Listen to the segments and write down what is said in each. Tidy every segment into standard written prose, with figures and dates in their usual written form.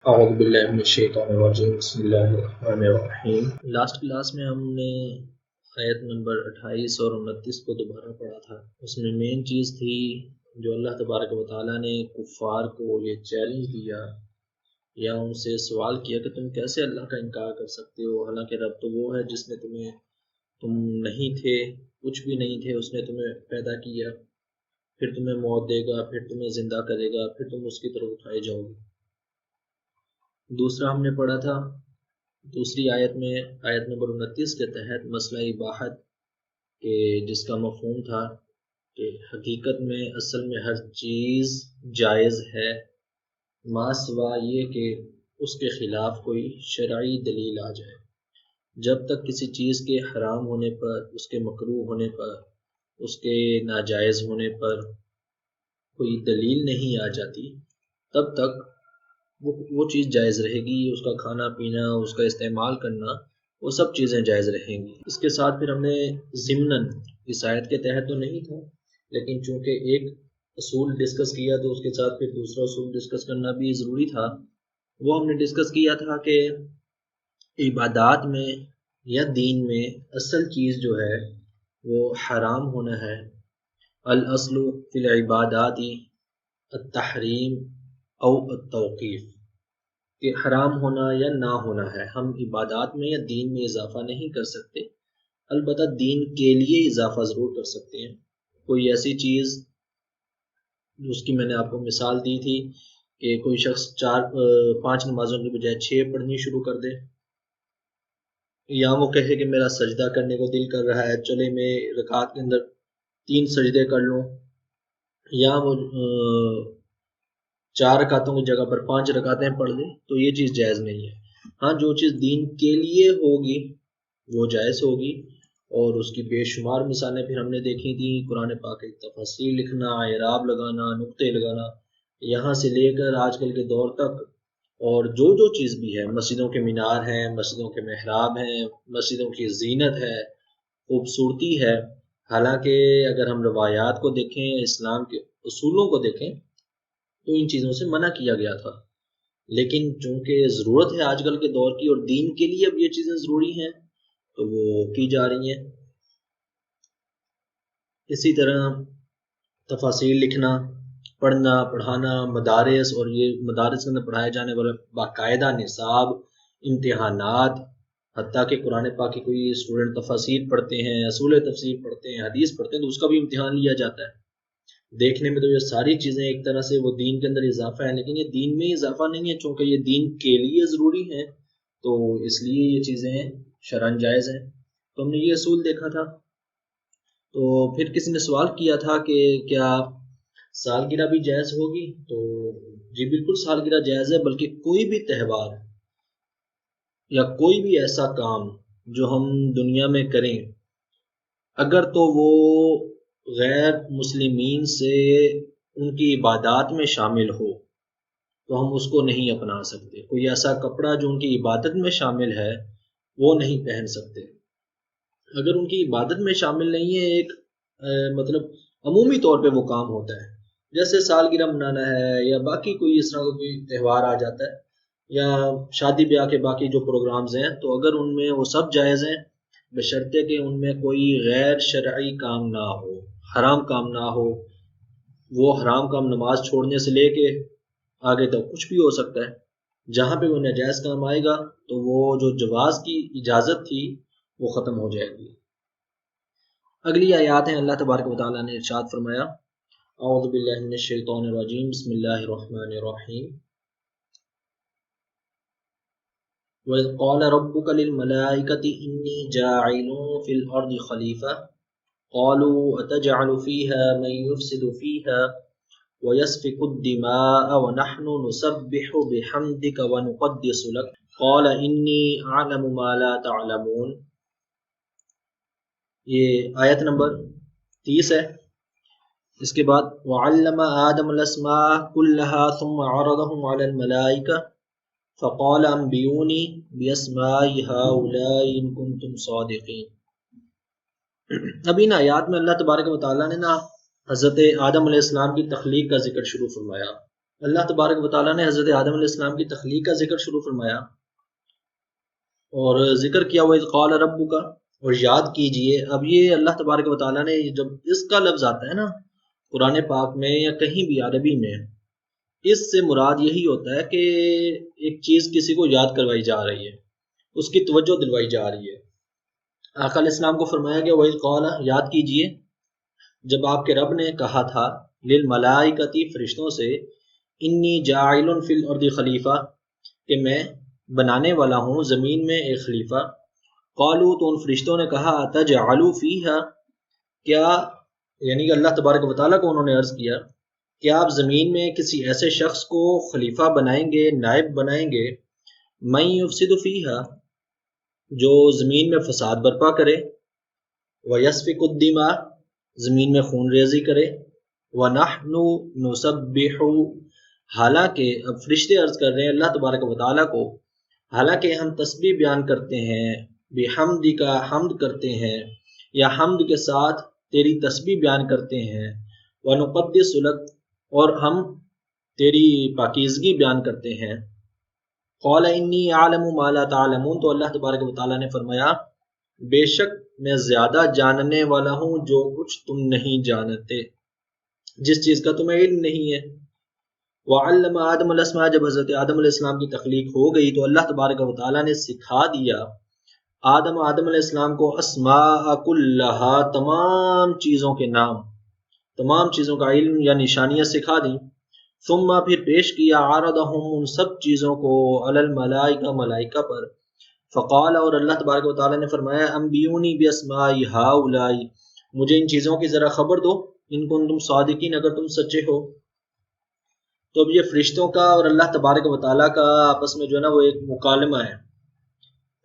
اعوذ باللہ من الشیطان الرجیم بسم اللہ الرحمن الرحیم۔ لاسٹ کلاس میں ہم نے آیت نمبر 28 اور 29 کو دوبارہ پڑھا تھا۔ اس میں مین چیز تھی جو اللہ تبارک و تعالیٰ نے کفار کو یہ چیلنج دیا یا ان سے سوال کیا کہ تم کیسے اللہ کا انکار کر سکتے ہو، حالانکہ رب تو وہ ہے جس نے تم نہیں تھے، کچھ بھی نہیں تھے، اس نے تمہیں پیدا کیا، پھر تمہیں موت دے گا، پھر تمہیں زندہ کرے گا، پھر تم اس کی طرف اٹھائے جاؤ گے۔ دوسرا ہم نے پڑھا تھا دوسری آیت میں، آیت نمبر 29 کے تحت مسئلہ اباحت کہ جس کا مفہوم تھا کہ حقیقت میں اصل میں ہر چیز جائز ہے ما سوا یہ کہ اس کے خلاف کوئی شرعی دلیل آ جائے۔ جب تک کسی چیز کے حرام ہونے پر، اس کے مکروہ ہونے پر، اس کے ناجائز ہونے پر کوئی دلیل نہیں آ جاتی، تب تک وہ چیز جائز رہے گی۔ اس کا کھانا پینا، اس کا استعمال کرنا، وہ سب چیزیں جائز رہیں گی۔ اس کے ساتھ پھر ہم نے ضمناً اس آیت کے تحت تو نہیں تھا، لیکن چونکہ ایک اصول ڈسکس کیا تو اس کے ساتھ پھر دوسرا اصول ڈسکس کرنا بھی ضروری تھا۔ وہ ہم نے ڈسکس کیا تھا کہ عبادات میں یا دین میں اصل چیز جو ہے وہ حرام ہونا ہے۔ الاصل فی العبادات التحریم او التوقیف، کہ حرام ہونا یا نہ ہونا ہے۔ ہم عبادات میں یا دین میں اضافہ نہیں کر سکتے، البتہ دین کے لیے اضافہ ضرور کر سکتے ہیں۔ کوئی ایسی چیز جس کی میں نے آپ کو مثال دی تھی کہ کوئی شخص 5 نمازوں کی بجائے 6 پڑھنی شروع کر دے، یا وہ کہے کہ میرا سجدہ کرنے کو دل کر رہا ہے، چلے میں رکعت کے اندر 3 سجدے کر لوں، یا وہ 4 رکعتوں کی جگہ پر 5 رکعتیں پڑھ لیں، تو یہ چیز جائز نہیں ہے۔ ہاں، جو چیز دین کے لیے ہوگی وہ جائز ہوگی، اور اس کی بے شمار مثالیں پھر ہم نے دیکھی تھیں۔ قرآن پاک کی تفاسیر لکھنا، اعراب لگانا، نقطے لگانا، یہاں سے لے کر آج کل کے دور تک، اور جو چیز بھی ہے، مسجدوں کے مینار ہیں، مسجدوں کے محراب ہیں، مسجدوں کی زینت ہے، خوبصورتی ہے۔ حالانکہ اگر ہم روایات کو دیکھیں، اسلام کے اصولوں کو دیکھیں، تو ان چیزوں سے منع کیا گیا تھا، لیکن چونکہ ضرورت ہے آج کل کے دور کی اور دین کے لیے اب یہ چیزیں ضروری ہیں تو وہ کی جا رہی ہیں۔ اسی طرح تفاسیر لکھنا، پڑھنا، پڑھانا، مدارس، اور یہ مدارس کے اندر پڑھائے جانے والے باقاعدہ نصاب، امتحانات، حتیٰ کہ قرآن پاک کی کوئی اسٹوڈنٹ تفاسیر پڑھتے ہیں، اصول تفسیر پڑھتے ہیں، حدیث پڑھتے ہیں، تو اس کا بھی امتحان لیا جاتا ہے۔ دیکھنے میں تو یہ ساری چیزیں ایک طرح سے وہ دین کے اندر اضافہ ہے، لیکن یہ دین میں اضافہ نہیں ہے، چونکہ یہ دین کے لیے ضروری ہے تو اس لیے یہ چیزیں شرعاً جائز ہیں۔ تو ہم نے یہ اصول دیکھا تھا۔ تو پھر کسی نے سوال کیا تھا کہ کیا سالگرہ بھی جائز ہوگی؟ تو جی بالکل سالگرہ جائز ہے، بلکہ کوئی بھی تہوار یا کوئی بھی ایسا کام جو ہم دنیا میں کریں، اگر تو وہ غیر مسلمین سے ان کی عبادات میں شامل ہو تو ہم اس کو نہیں اپنا سکتے۔ کوئی ایسا کپڑا جو ان کی عبادت میں شامل ہے وہ نہیں پہن سکتے۔ اگر ان کی عبادت میں شامل نہیں ہے، ایک مطلب عمومی طور پہ وہ کام ہوتا ہے، جیسے سالگرہ منانا ہے یا باقی کوئی اس طرح کا کوئی تہوار آ جاتا ہے، یا شادی بیاہ کے باقی جو پروگرامز ہیں، تو اگر ان میں وہ سب جائز ہیں بشرطے کہ ان میں کوئی غیر شرعی کام نہ ہو، حرام کام نہ ہو۔ وہ حرام کام نماز چھوڑنے سے لے کے آگے تک کچھ بھی ہو سکتا ہے۔ جہاں پہ وہ ناجائز کام آئے گا تو وہ جو جواز کی اجازت تھی وہ ختم ہو جائے گی۔ اگلی آیات ہیں، اللہ تبارک و تعالیٰ نے ارشاد فرمایا، اعوذ باللہ من الشیطان الرجیم بسم اللہ الرحمن الرحیم، وَإِذْ قَالَ رَبُّكَ لِلْمَلَائِكَةِ إِنِّي جَاعِلٌ فِي الْأَرْضِ خَلِيفَةً قَالُوا أَتَجْعَلُ فِيهَا مَن يُفْسِدُ فِيهَا وَيَسْفِكُ الدِّمَاءَ وَنَحْنُ نُسَبِّحُ بِحَمْدِكَ وَنُقَدِّسُ لَكَ قَالَ إِنِّي أَعْلَمُ مَا لَا تَعْلَمُونَ۔ یہ آیت نمبر 30 ہے۔ اس کے بعد وَعَلَّمَ آدَمَ الْأَسْمَاءَ كُلَّهَا ثُمَّ عَرَضَهُمْ عَلَى الْمَلَائِكَةِ فَقَالَ أَنْبِئُونِي بِأَسْمَاءِ هَؤُلَاءِ إِن كُنتُمْ صَادِقِينَ۔ اب ان آیات میں اللہ تبارک و تعالیٰ نے حضرت آدم علیہ السلام کی تخلیق کا ذکر شروع فرمایا، اللہ تبارک و تعالیٰ نے حضرت آدم علیہ السلام کی تخلیق کا ذکر شروع فرمایا اور ذکر کیا وَإِذْ قَالَ رَبُّكَ، اور یاد کیجئے. اب یہ اللہ تبارک و تعالیٰ نے جب اس کا لفظ آتا ہے نا قرآن پاک میں یا کہیں بھی عربی میں، اس سے مراد یہی ہوتا ہے کہ ایک چیز کسی کو یاد کروائی جا رہی ہے، اس کی توجہ دلوائی جا رہی ہے. آقا علیہ السلام کو فرمایا گیا وَإِذْ قَالَ، یاد کیجئے جب آپ کے رب نے کہا تھا للملائکتی، فرشتوں سے، انی جاعل فی الارض خلیفہ، کہ میں بنانے والا ہوں زمین میں ایک خلیفہ. قالوا، تو ان فرشتوں نے کہا اتجعل فیہا، کیا، یعنی کہ اللہ تبارک و تعالیٰ کو انہوں نے عرض کیا کہ آپ زمین میں کسی ایسے شخص کو خلیفہ بنائیں گے، نائب بنائیں گے، من یفسد فیہا، جو زمین میں فساد برپا کرے، ویسفک الدماء، زمین میں خون ریزی کرے، وَنَحْنُ نُسَبِّحُ، حالانکہ اب فرشتے عرض کر رہے ہیں اللہ تبارک و تعالیٰ کو، حالانکہ ہم تسبیح بیان کرتے ہیں، بحمدی کا، حمد کرتے ہیں یا حمد کے ساتھ تیری تسبیح بیان کرتے ہیں، وَنُقَدِّسُ لَكَ، اور ہم تیری پاکیزگی بیان کرتے ہیں. قَالَ إِنِّي أَعْلَمُ مَا لَا تَعْلَمُونَ، تو اللہ تبارک و تعالیٰ نے فرمایا بے شک میں زیادہ جاننے والا ہوں جو کچھ تم نہیں جانتے، جس چیز کا تمہیں علم نہیں ہے. وعلم آدم الاسماء، جب حضرت آدم علیہ السلام کی تخلیق ہو گئی تو اللہ تبارک و تعالیٰ نے سکھا دیا آدم علیہ السلام کو اسماء کلہا، تمام چیزوں کے نام، تمام چیزوں کا علم یا نشانیاں سکھا دیں. ثم، پھر پیش کیا عارضہم، ان سب چیزوں کو، علی الملائکہ، ملائکہ پر. فقال، اور اللہ تبارک و تعالیٰ نے فرمایا انبیونی باسماء ہؤلاء، مجھے ان چیزوں کی ذرا خبر دو، ان کنتم صادقین، اگر تم سچے ہو. تو اب یہ فرشتوں کا اور اللہ تبارک و تعالیٰ کا آپس میں جو ہے نا وہ ایک مکالمہ ہے،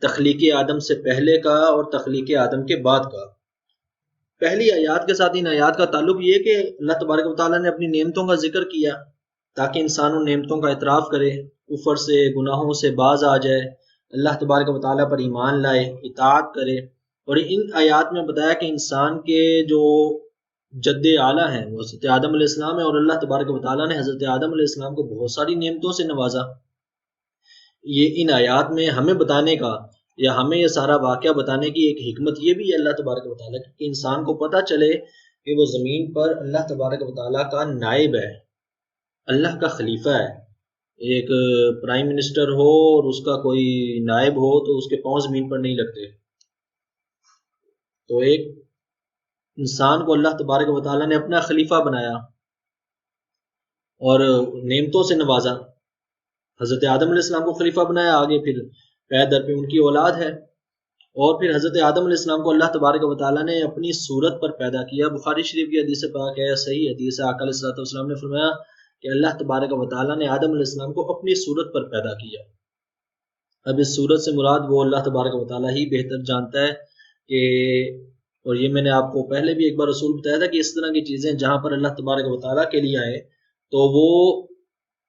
تخلیق آدم سے پہلے کا اور تخلیق آدم کے بعد کا. پہلی آیات کے ساتھ ان آیات کا تعلق یہ کہ اللہ تبارک و تعالیٰ نے اپنی نعمتوں کا ذکر کیا تاکہ انسان ان نعمتوں کا اعتراف کرے، کفر سے، گناہوں سے باز آ جائے، اللہ تبارک و تعالیٰ پر ایمان لائے، اطاعت کرے. اور ان آیات میں بتایا کہ انسان کے جو جد اعلیٰ ہیں وہ حضرت آدم علیہ السلام ہے، اور اللہ تبارک و تعالیٰ نے حضرت آدم علیہ السلام کو بہت ساری نعمتوں سے نوازا. یہ ان آیات میں ہمیں بتانے کا یا ہمیں یہ سارا واقعہ بتانے کی ایک حکمت یہ بھی ہے اللہ تبارک و تعالیٰ کی، کہ انسان کو پتہ چلے کہ وہ زمین پر اللہ تبارک و تعالیٰ کا نائب ہے، اللہ کا خلیفہ ہے. ایک پرائم منسٹر ہو اور اس کا کوئی نائب ہو تو اس کے پاؤں زمین پر نہیں لگتے. تو ایک انسان کو اللہ تبارک و تعالیٰ نے اپنا خلیفہ بنایا اور نعمتوں سے نوازا. حضرت آدم علیہ السلام کو خلیفہ بنایا، آگے پھر پے در پہ ان کی اولاد ہے، اور پھر حضرت آدم علیہ السلام کو اللہ تبارک و تعالیٰ نے اپنی صورت پر پیدا کیا. بخاری شریف کی حدیث پاک ہے، صحیح حدیث ہے، آقا علیہ السلام نے فرمایا کہ اللہ تبارک و تعالیٰ نے آدم علیہ السلام کو اپنی صورت پر پیدا کیا. اب اس صورت سے مراد وہ اللہ تبارک و تعالیٰ ہی بہتر جانتا ہے کہ، اور یہ میں نے آپ کو پہلے بھی ایک بار رسول بتایا تھا کہ اس طرح کی چیزیں جہاں پر اللہ تبارک و تعالیٰ کے لیے آئے تو وہ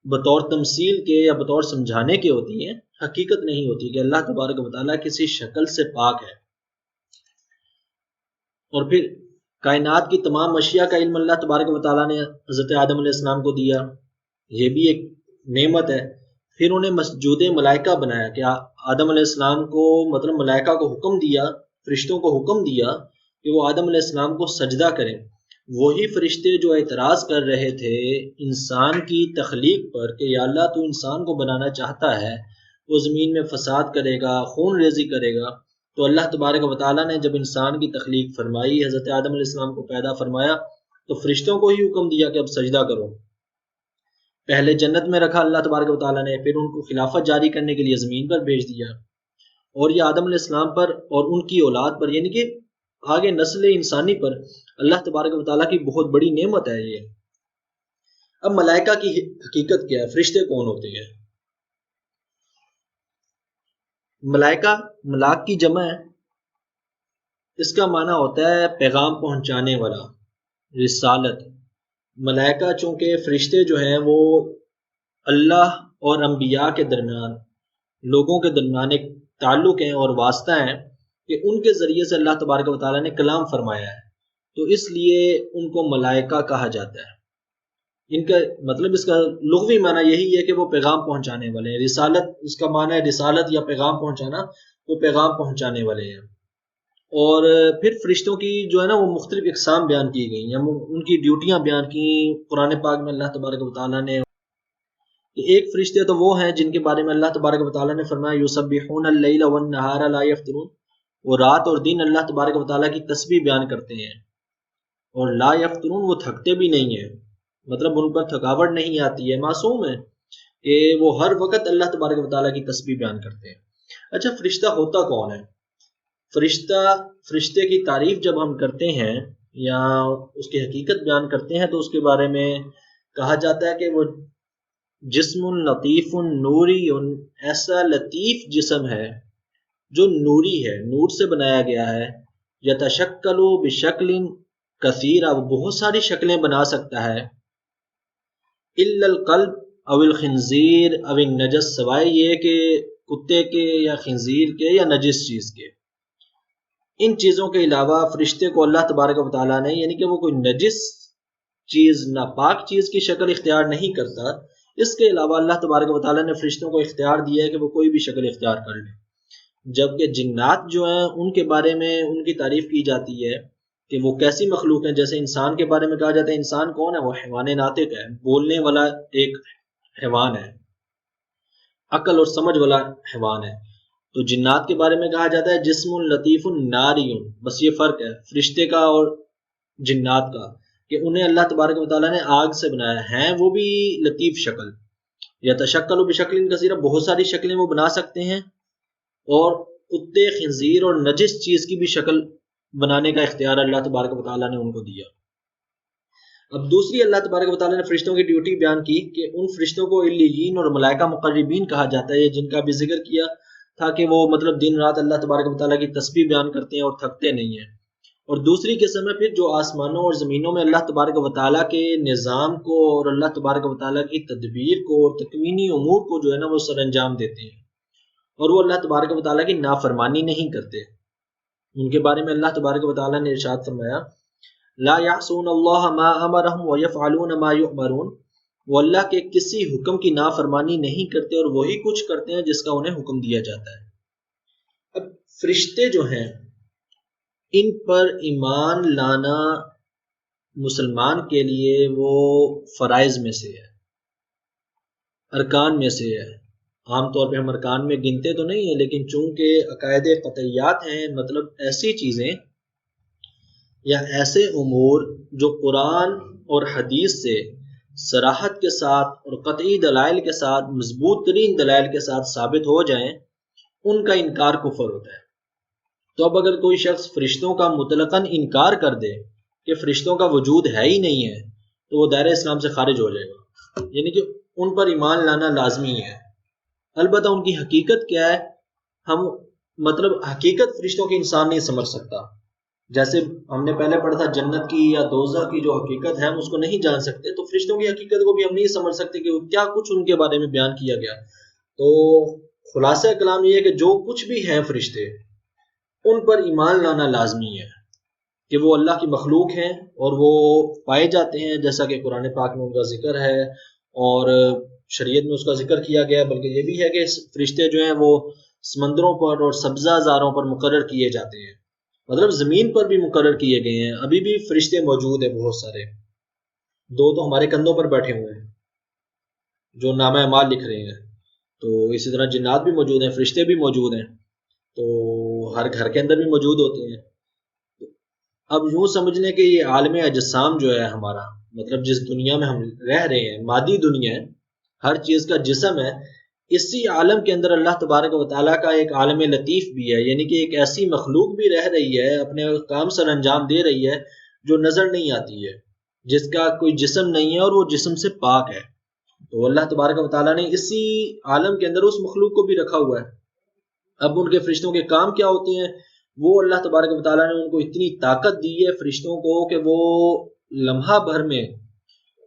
بطور تمثیل کے یا بطور سمجھانے کے ہوتی ہیں، حقیقت نہیں ہوتی کہ اللہ تبارک و تعالیٰ کسی شکل سے پاک ہے. اور پھر کائنات کی تمام اشیاء کا علم اللہ تبارک و تعالیٰ نے حضرت آدم علیہ السلام کو دیا، یہ بھی ایک نعمت ہے. پھر انہیں مسجود ملائکہ بنایا کہ آدم علیہ السلام کو، مطلب ملائکہ کو حکم دیا، فرشتوں کو حکم دیا کہ وہ آدم علیہ السلام کو سجدہ کریں. وہی فرشتے جو اعتراض کر رہے تھے انسان کی تخلیق پر کہ یا اللہ تو انسان کو بنانا چاہتا ہے، وہ زمین میں فساد کرے گا، خون ریزی کرے گا. تو اللہ تبارک و تعالیٰ نے جب انسان کی تخلیق فرمائی، حضرت آدم علیہ السلام کو پیدا فرمایا، تو فرشتوں کو ہی حکم دیا کہ اب سجدہ کرو. پہلے جنت میں رکھا اللہ تبارک و تعالیٰ نے، پھر ان کو خلافت جاری کرنے کے لیے زمین پر بھیج دیا، اور یہ آدم علیہ السلام پر اور ان کی اولاد پر، یعنی کہ آگے نسل انسانی پر اللہ تبارک و تعالیٰ کی بہت بڑی نعمت ہے یہ. اب ملائکہ کی حقیقت کیا ہے، فرشتے کون ہوتے ہیں؟ ملائکہ، ملاک کی جمع ہے، اس کا معنی ہوتا ہے پیغام پہنچانے والا، رسالت. ملائکہ چونکہ فرشتے جو ہیں وہ اللہ اور انبیاء کے درمیان، لوگوں کے درمیان ایک تعلق ہیں اور واسطہ ہیں کہ ان کے ذریعے سے اللہ تبارک و تعالیٰ نے کلام فرمایا ہے، تو اس لیے ان کو ملائکہ کہا جاتا ہے. ان کا مطلب اس کا لغوی معنی یہی ہے کہ وہ پیغام پہنچانے والے ہیں. رسالت اس کا معنی ہے رسالت یا پیغام پہنچانا، وہ پیغام پہنچانے والے ہیں. اور پھر فرشتوں کی جو ہے نا وہ مختلف اقسام بیان کی گئی ہیں، ان کی ڈیوٹیاں بیان کی قرآن پاک میں اللہ تبارک و تعالیٰ نے. ایک فرشتے تو وہ ہیں جن کے بارے میں اللہ تبارک و تعالیٰ نے فرمایا یسبحون اللیل والنہار لا یفترون، وہ رات اور دن اللہ تبارک و تعالیٰ کی تسبیح بیان کرتے ہیں، اور لا یفترون وہ تھکتے بھی نہیں ہیں، مطلب ان پر تھکاوٹ نہیں آتی ہے، معصوم ہے کہ وہ ہر وقت اللہ تبارک و تعالیٰ کی تسبیح بیان کرتے ہیں. اچھا فرشتہ ہوتا کون ہے؟ فرشتے کی تعریف جب ہم کرتے ہیں یا اس کی حقیقت بیان کرتے ہیں تو اس کے بارے میں کہا جاتا ہے کہ وہ جسم لطیف نوری، ایسا لطیف جسم ہے جو نوری ہے، نور سے بنایا گیا ہے. یتشکل بشکل کثیرہ، وہ بہت ساری شکلیں بنا سکتا ہے. الا القلب او الخنزیر او النجس، سوائے یہ کہ کتے کے یا خنزیر کے یا نجس چیز کے. ان چیزوں کے علاوہ فرشتے کو اللہ تبارک و تعالیٰ نے، یعنی کہ وہ کوئی نجس چیز ناپاک چیز کی شکل اختیار نہیں کرتا، اس کے علاوہ اللہ تبارک و تعالیٰ نے فرشتوں کو اختیار دیا ہے کہ وہ کوئی بھی شکل اختیار کر لیں. جبکہ جنات جو ہیں ان کے بارے میں ان کی تعریف کی جاتی ہے کہ وہ کیسی مخلوق ہیں. جیسے انسان کے بارے میں کہا جاتا ہے انسان کون ہے؟ وہ حیوان ناطق ہے، بولنے والا ایک حیوان ہے، عقل اور سمجھ والا حیوان ہے. تو جنات کے بارے میں کہا جاتا ہے جسم لطیف ناری. بس یہ فرق ہے فرشتے کا اور جنات کا کہ انہیں اللہ تبارک و تعالیٰ نے آگ سے بنایا ہے، وہ بھی لطیف شکل. یا تشکل و بشکل کثیرہ، بہت ساری شکلیں وہ بنا سکتے ہیں، اور کتے خنزیر اور نجس چیز کی بھی شکل بنانے کا اختیار اللہ تبارک و تعالیٰ نے ان کو دیا. اب دوسری اللہ تبارک و تعالیٰ نے فرشتوں کی ڈیوٹی بیان کی کہ ان فرشتوں کو علیین اور ملائکہ مقربین کہا جاتا ہے، جن کا بھی ذکر کیا تھا کہ وہ مطلب دن رات اللہ تبارک و تعالیٰ کی تسبیح بیان کرتے ہیں اور تھکتے نہیں ہیں. اور دوسری قسم ہے پھر جو آسمانوں اور زمینوں میں اللہ تبارک و تعالیٰ کے نظام کو اور اللہ تبارک و تعالیٰ کی تدبیر کو اور تکوینی امور کو جو ہے نا وہ سر انجام دیتے ہیں، اور وہ اللہ تبارک و تعالیٰ کی نافرمانی نہیں کرتے. ان کے بارے میں اللہ تبارک و تعالیٰ نے ارشاد فرمایا لا یعصون اللہ ما امرہم ویفعلون ما یؤمرون، وہ اللہ کے کسی حکم کی نافرمانی نہیں کرتے اور وہی کچھ کرتے ہیں جس کا انہیں حکم دیا جاتا ہے. اب فرشتے جو ہیں ان پر ایمان لانا مسلمان کے لیے وہ فرائض میں سے ہے، ارکان میں سے ہے. عام طور پہ ہم ارکان میں گنتے تو نہیں ہیں، لیکن چونکہ عقائد قطعیات ہیں، مطلب ایسی چیزیں یا ایسے امور جو قرآن اور حدیث سے صراحت کے ساتھ اور قطعی دلائل کے ساتھ، مضبوط ترین دلائل کے ساتھ ثابت ہو جائیں، ان کا انکار کفر ہوتا ہے. تو اب اگر کوئی شخص فرشتوں کا مطلقاً انکار کر دے کہ فرشتوں کا وجود ہے ہی نہیں ہے تو وہ دائرہ اسلام سے خارج ہو جائے گا، یعنی کہ ان پر ایمان لانا لازمی ہے. البتہ ان کی حقیقت کیا ہے، ہم مطلب حقیقت فرشتوں کی انسان نہیں سمجھ سکتا. جیسے ہم نے پہلے پڑھا تھا جنت کی یا دوزخ کی جو حقیقت ہے ہم اس کو نہیں جان سکتے، تو فرشتوں کی حقیقت کو بھی ہم نہیں سمجھ سکتے کہ کیا کچھ ان کے بارے میں بیان کیا گیا. تو خلاصہ کلام یہ ہے کہ جو کچھ بھی ہیں فرشتے ان پر ایمان لانا لازمی ہے کہ وہ اللہ کی مخلوق ہیں اور وہ پائے جاتے ہیں، جیسا کہ قرآن پاک میں ان کا ذکر ہے اور شریعت میں اس کا ذکر کیا گیا. بلکہ یہ بھی ہے کہ فرشتے جو ہیں وہ سمندروں پر اور سبزہ زاروں پر مقرر کیے جاتے ہیں، مطلب زمین پر بھی مقرر کیے گئے ہیں. ابھی بھی فرشتے موجود ہیں بہت سارے، دو تو ہمارے کندھوں پر بیٹھے ہوئے ہیں جو نامہ اعمال لکھ رہے ہیں. تو اسی طرح جنات بھی موجود ہیں، فرشتے بھی موجود ہیں، تو ہر گھر کے اندر بھی موجود ہوتے ہیں. اب یوں سمجھ لیں کہ یہ عالم اجسام جو ہے ہمارا، مطلب جس دنیا میں ہم رہ رہے ہیں، مادی دنیا ہے، ہر چیز کا جسم ہے، اسی عالم کے اندر اللہ تبارک و تعالیٰ کا ایک عالم لطیف بھی ہے، یعنی کہ ایک ایسی مخلوق بھی رہ رہی ہے، اپنے کام سر انجام دے رہی ہے جو نظر نہیں آتی ہے، جس کا کوئی جسم نہیں ہے اور وہ جسم سے پاک ہے. تو اللہ تبارک و تعالیٰ نے اسی عالم کے اندر اس مخلوق کو بھی رکھا ہوا ہے. اب ان کے فرشتوں کے کام کیا ہوتے ہیں؟ وہ اللہ تبارک و تعالیٰ نے ان کو اتنی طاقت دی ہے فرشتوں کو کہ وہ لمحہ بھر میں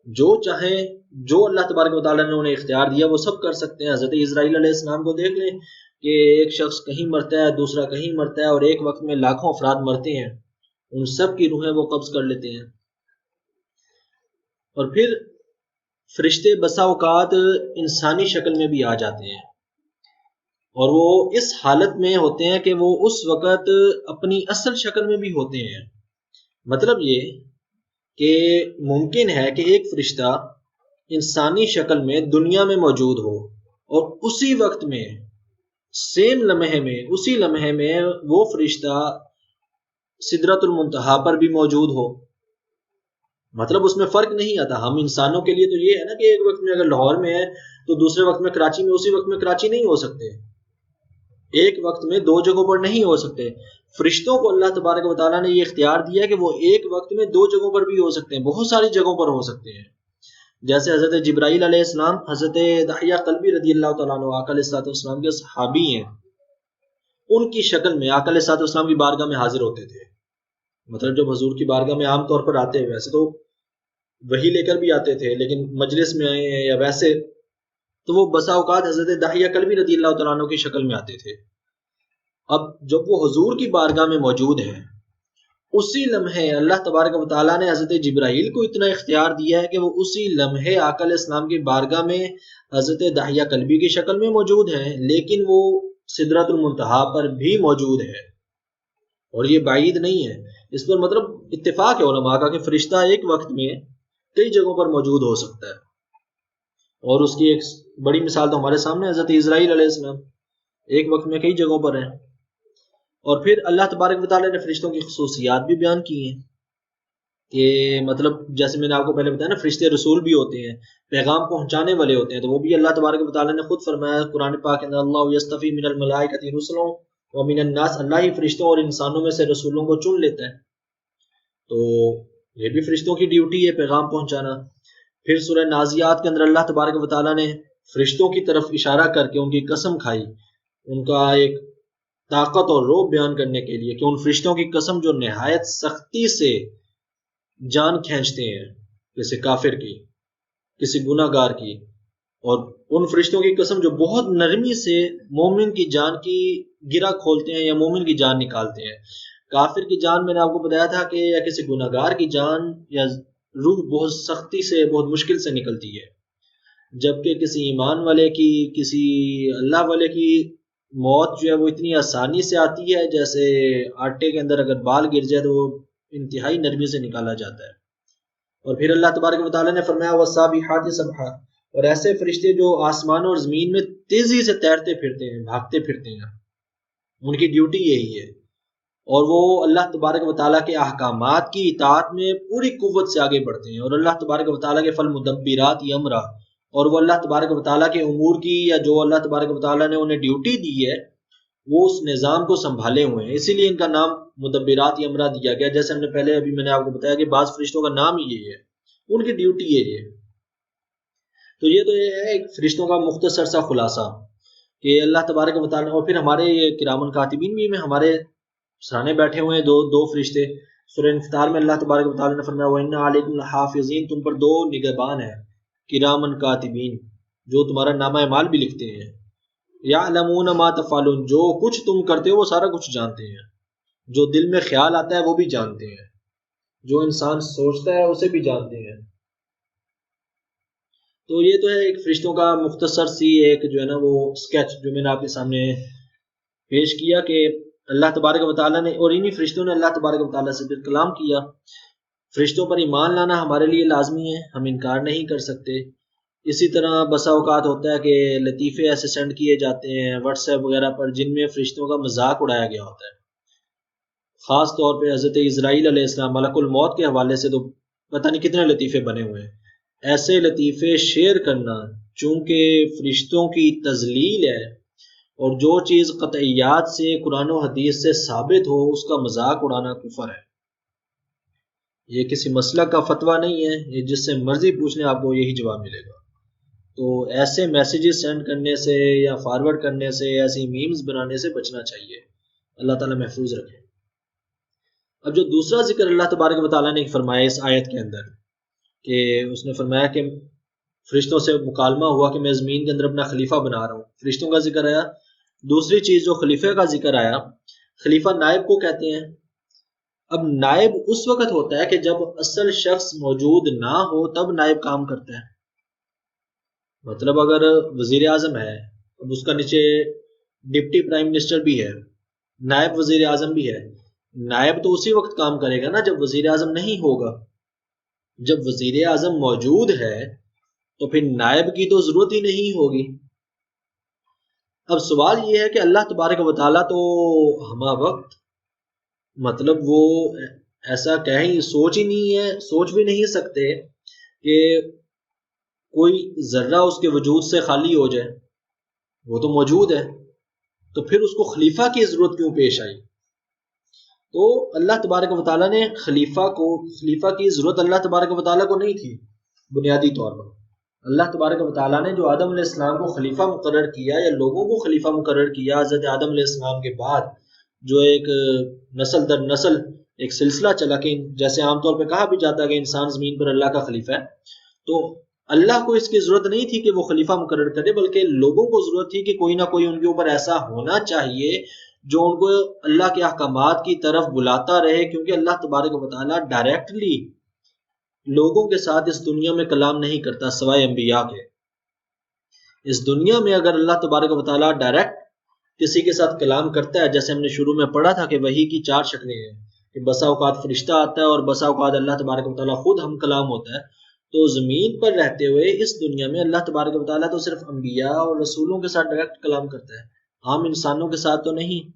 جو چاہیں، جو اللہ تبارک و تعالیٰ نے انہیں اختیار دیا وہ سب کر سکتے ہیں. حضرت اسرائیل علیہ السلام کو دیکھ لیں کہ ایک شخص کہیں مرتا ہے، دوسرا کہیں مرتا ہے، اور ایک وقت میں لاکھوں افراد مرتے ہیں، ان سب کی روحیں وہ قبض کر لیتے ہیں. اور پھر فرشتے بسا اوقات انسانی شکل میں بھی آ جاتے ہیں، اور وہ اس حالت میں ہوتے ہیں کہ وہ اس وقت اپنی اصل شکل میں بھی ہوتے ہیں۔ مطلب یہ کہ ممکن ہے کہ ایک فرشتہ انسانی شکل میں دنیا میں موجود ہو، اور اسی وقت میں اسی لمحے میں وہ فرشتہ سدرۃ المنتہا پر بھی موجود ہو۔ مطلب اس میں فرق نہیں آتا۔ ہم انسانوں کے لیے تو یہ ہے نا کہ ایک وقت میں اگر لاہور میں ہے تو دوسرے وقت میں کراچی میں، اسی وقت میں کراچی نہیں ہو سکتے، ایک وقت میں دو جگہوں پر نہیں ہو سکتے۔ فرشتوں کو اللہ تبارک و تعالیٰ نے یہ اختیار دیا ہے کہ وہ ایک وقت میں دو جگہوں پر بھی ہو سکتے ہیں، بہت ساری جگہوں پر ہو سکتے ہیں۔ جیسے حضرت جبرائیل علیہ السلام حضرت دحیہ قلبی رضی اللہ تعالیٰ عنہ آقا علیہ الصلوۃ والسلام کے صحابی ہیں، ان کی شکل میں آقا علیہ الصلوۃ والسلام کی بارگاہ میں حاضر ہوتے تھے۔ مطلب جب حضور کی بارگاہ میں عام طور پر آتے ہیں، ویسے تو وہی لے کر بھی آتے تھے، لیکن مجلس میں آئے ہیں یا ویسے، تو وہ بسا اوقات حضرت دحیہ قلبی رضی اللہ تعالیٰ عنہ کی شکل میں آتے تھے۔ اب جب وہ حضور کی بارگاہ میں موجود ہیں، اسی لمحے اللہ تبارک و تعالیٰ نے حضرت جبرائیل کو اتنا اختیار دیا ہے کہ وہ اسی لمحے آقا علیہ السلام کی بارگاہ میں حضرت دحیہ قلبی کی شکل میں موجود ہیں، لیکن وہ سدرۃ المنتہا پر بھی موجود ہے، اور یہ بعید نہیں ہے۔ اس پر مطلب اتفاق ہے علماء کا کہ فرشتہ ایک وقت میں کئی جگہوں پر موجود ہو سکتا ہے، اور اس کی ایک بڑی مثال تو ہمارے سامنے حضرت اسرائیل علیہ السلام ایک وقت میں کئی جگہوں پر ہیں۔ اور پھر اللہ تبارک و تعالیٰ نے فرشتوں کی خصوصیات بھی بیان کی ہیں کہ مطلب جیسے میں نے آپ کو پہلے بتایا نا، فرشتے رسول بھی ہوتے ہیں، پیغام پہنچانے والے ہوتے ہیں، تو وہ بھی اللہ تبارک و تعالیٰ نے خود فرمایا قرآن پاک میں، اللہ یستفی من الملائکۃ رسلا ومن الناس، اللہ ہی فرشتوں اور انسانوں میں سے رسولوں کو چن لیتا ہے۔ تو یہ بھی فرشتوں کی ڈیوٹی ہے پیغام پہنچانا۔ پھر سورہ نازیات کے اندر اللہ تبارک و تعالیٰ نے فرشتوں کی طرف اشارہ کر کے ان کی قسم کھائی، ان کا ایک طاقت اور روب بیان کرنے کے لیے، کہ ان فرشتوں کی قسم جو نہایت سختی سے جان کھینچتے ہیں، جیسے کافر کی، کسی گناہ گار کی، اور ان فرشتوں کی قسم جو بہت نرمی سے مومن کی جان کی گرہ کھولتے ہیں یا مومن کی جان نکالتے ہیں۔ کافر کی جان میں نے آپ کو بتایا تھا کہ یا کسی گناہ گار کی جان یا روح بہت سختی سے، بہت مشکل سے نکلتی ہے، جبکہ کسی ایمان والے کی، کسی اللہ والے کی موت جو ہے وہ اتنی آسانی سے آتی ہے جیسے آٹے کے اندر اگر بال گر جائے تو وہ انتہائی نرمی سے نکالا جاتا ہے۔ اور پھر اللہ تبارک و تعالیٰ نے فرمایا والسابحات سبحا، اور ایسے فرشتے جو آسمان اور زمین میں تیزی سے تیرتے پھرتے ہیں، بھاگتے پھرتے ہیں، ان کی ڈیوٹی یہی ہے، اور وہ اللہ تبارک و تعالیٰ کے احکامات کی اطاعت میں پوری قوت سے آگے بڑھتے ہیں، اور اللہ تبارک و تعالیٰ کے فالمدبرات امرا، اور وہ اللہ تبارک و تعالیٰ کے امور کی، یا جو اللہ تبارک و تعالیٰ نے انہیں ڈیوٹی دی ہے، وہ اس نظام کو سنبھالے ہوئے ہیں، اسی لیے ان کا نام مدبرات امرا دیا گیا۔ جیسے ہم نے پہلے ابھی میں نے آپ کو بتایا کہ بعض فرشتوں کا نام ہی یہ ہے، ان کی ڈیوٹی یہ ہے۔ تو یہ ہے ایک فرشتوں کا مختصر سا خلاصہ کہ اللہ تبارک و تعالیٰ، اور پھر ہمارے یہ کرامن کاتبین بھی میں ہمارے سرانے بیٹھے ہوئے ہیں دو فرشتے۔ سورہ انفطار میں اللہ تبارک و تعالیٰ نے فرمایا وَإِنَّ عَلَيْكُمْ لَحَافِظِينَ، تم پر دو نگہبان ہیں، کرامن کاتبین، جو تمہارا نامہ اعمال بھی لکھتے ہیں، یعلمون ما تفعلون، جو کچھ تم کرتے ہو وہ سارا کچھ جانتے ہیں، جو دل میں خیال آتا ہے وہ بھی جانتے ہیں، جو انسان سوچتا ہے اسے بھی جانتے ہیں۔ تو یہ تو ہے ایک فرشتوں کا مختصر سی ایک جو ہے نا وہ اسکیچ جو میں نے آپ کے سامنے پیش کیا کہ اللہ تبارک و تعالیٰ نے، اور انہی فرشتوں نے اللہ تبارک و تعالیٰ سے پھر کلام کیا۔ فرشتوں پر ایمان لانا ہمارے لیے لازمی ہے، ہم انکار نہیں کر سکتے۔ اسی طرح بسا اوقات ہوتا ہے کہ لطیفے ایسے سینڈ کیے جاتے ہیں واٹس ایپ وغیرہ پر جن میں فرشتوں کا مذاق اڑایا گیا ہوتا ہے، خاص طور پہ حضرت اسرائیل علیہ السلام ملک الموت کے حوالے سے تو پتہ نہیں کتنے لطیفے بنے ہوئے ہیں۔ ایسے لطیفے شیئر کرنا چونکہ فرشتوں کی تذلیل ہے، اور جو چیز قطعیات سے قرآن و حدیث سے ثابت ہو اس کا مذاق اڑانا کفر ہے۔ یہ کسی مسلک کا فتویٰ نہیں ہے، یہ جس سے مرضی پوچھ لیں آپ کو یہی جواب ملے گا۔ تو ایسے میسیجز سینڈ کرنے سے یا فارورڈ کرنے سے، ایسی میمز بنانے سے بچنا چاہیے، اللہ تعالیٰ محفوظ رکھے۔ اب جو دوسرا ذکر اللہ تبارک و تعالیٰ نے فرمایا اس آیت کے اندر، کہ اس نے فرمایا کہ فرشتوں سے مکالمہ ہوا کہ میں زمین کے اندر اپنا خلیفہ بنا رہا ہوں، فرشتوں کا ذکر آیا۔ دوسری چیز جو خلیفہ کا ذکر آیا، خلیفہ نائب کو کہتے ہیں۔ اب نائب اس وقت ہوتا ہے کہ جب اصل شخص موجود نہ ہو تب نائب کام کرتا ہے۔ مطلب اگر وزیر اعظم ہے، اب اس کا نیچے ڈپٹی پرائم منسٹر بھی ہے، نائب وزیر اعظم بھی ہے، نائب تو اسی وقت کام کرے گا نا جب وزیر اعظم نہیں ہوگا. جب وزیر اعظم موجود ہے تو پھر نائب کی تو ضرورت ہی نہیں ہوگی. اب سوال یہ ہے کہ اللہ تبارک و تعالیٰ تو ہمہ وقت، مطلب وہ ایسا کہیں سوچ ہی نہیں ہے، سوچ بھی نہیں سکتے کہ کوئی ذرہ اس کے وجود سے خالی ہو جائے. وہ تو موجود ہے، تو پھر اس کو خلیفہ کی ضرورت کیوں پیش آئی؟ تو اللہ تبارک و تعالیٰ نے خلیفہ کی ضرورت اللہ تبارک و تعالیٰ کو نہیں تھی بنیادی طور پر. اللہ تبارک و تعالیٰ نے جو آدم علیہ السلام کو خلیفہ مقرر کیا یا لوگوں کو خلیفہ مقرر کیا حضرت آدم علیہ السلام کے بعد، جو ایک نسل در نسل ایک سلسلہ چلا کہ جیسے عام طور پہ کہا بھی جاتا ہے کہ انسان زمین پر اللہ کا خلیفہ ہے، تو اللہ کو اس کی ضرورت نہیں تھی کہ وہ خلیفہ مقرر کرے، بلکہ لوگوں کو ضرورت تھی کہ کوئی نہ کوئی ان کے اوپر ایسا ہونا چاہیے جو ان کو اللہ کے احکامات کی طرف بلاتا رہے، کیونکہ اللہ تبارک و تعالیٰ ڈائریکٹلی لوگوں کے ساتھ اس دنیا میں کلام نہیں کرتا سوائے انبیاء کے. اس دنیا میں اگر اللہ تبارک و تعالیٰ ڈائریکٹ کسی کے ساتھ کلام کرتا ہے، جیسے ہم نے شروع میں پڑھا تھا کہ وحی کی 4 شکلیں ہیں، کہ بسا اوقات فرشتہ آتا ہے اور بسا اوقات اللہ تبارک و تعالیٰ خود ہم کلام ہوتا ہے. تو زمین پر رہتے ہوئے اس دنیا میں اللہ تبارک و تعالیٰ تو صرف انبیاء اور رسولوں کے ساتھ ڈائریکٹ کلام کرتا ہے، عام انسانوں کے ساتھ تو نہیں.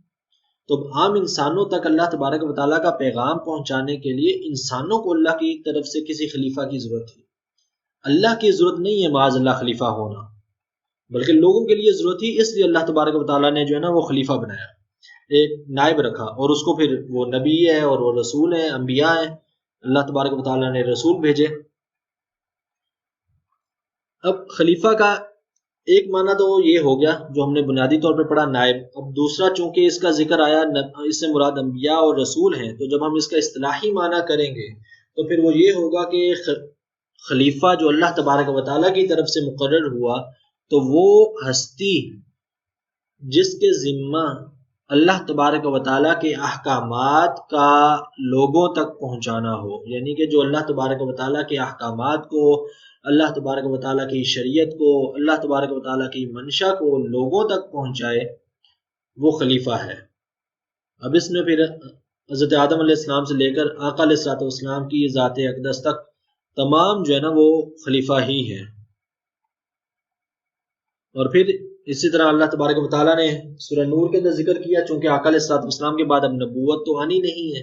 تو عام انسانوں تک اللہ تبارک و تعالیٰ کا پیغام پہنچانے کے لیے انسانوں کو اللہ کی طرف سے کسی خلیفہ کی ضرورت تھی. اللہ کی ضرورت نہیں ہے معاذ اللہ خلیفہ ہونا، بلکہ لوگوں کے لیے ضرورت تھی، اس لیے اللہ تبارک و تعالیٰ نے جو ہے نا وہ خلیفہ بنایا، ایک نائب رکھا، اور اس کو پھر وہ نبی ہے اور وہ رسول ہیں، انبیاء ہیں، اللہ تبارک و تعالیٰ نے رسول بھیجے. اب خلیفہ کا ایک معنی تو یہ ہو گیا جو ہم نے بنیادی طور پہ پڑھا، نائب. اب دوسرا چونکہ اس کا ذکر آیا، اس سے مراد انبیاء اور رسول ہیں، تو جب ہم اس کا اصطلاحی معنی کریں گے تو پھر وہ یہ ہوگا کہ خلیفہ جو اللہ تبارک و تعالیٰ کی طرف سے مقرر ہوا، تو وہ ہستی جس کے ذمہ اللہ تبارک و تعالیٰ کے احکامات کا لوگوں تک پہنچانا ہو، یعنی کہ جو اللہ تبارک و تعالیٰ کے احکامات کو، اللہ تبارک و تعالیٰ کی شریعت کو، اللہ تبارک و تعالیٰ کی منشا کو لوگوں تک پہنچائے، وہ خلیفہ ہے. اب اس میں پھر حضرت آدم علیہ السلام سے لے کر آقا علیہ السلام کی ذات اقدس تک تمام جو ہے نا وہ خلیفہ ہی ہیں. اور پھر اسی طرح اللہ تبارک و تعالیٰ نے سورہ نور کے اندر ذکر کیا، چونکہ آقا علیہ السلام کے بعد اب نبوت تو آنی نہیں ہے،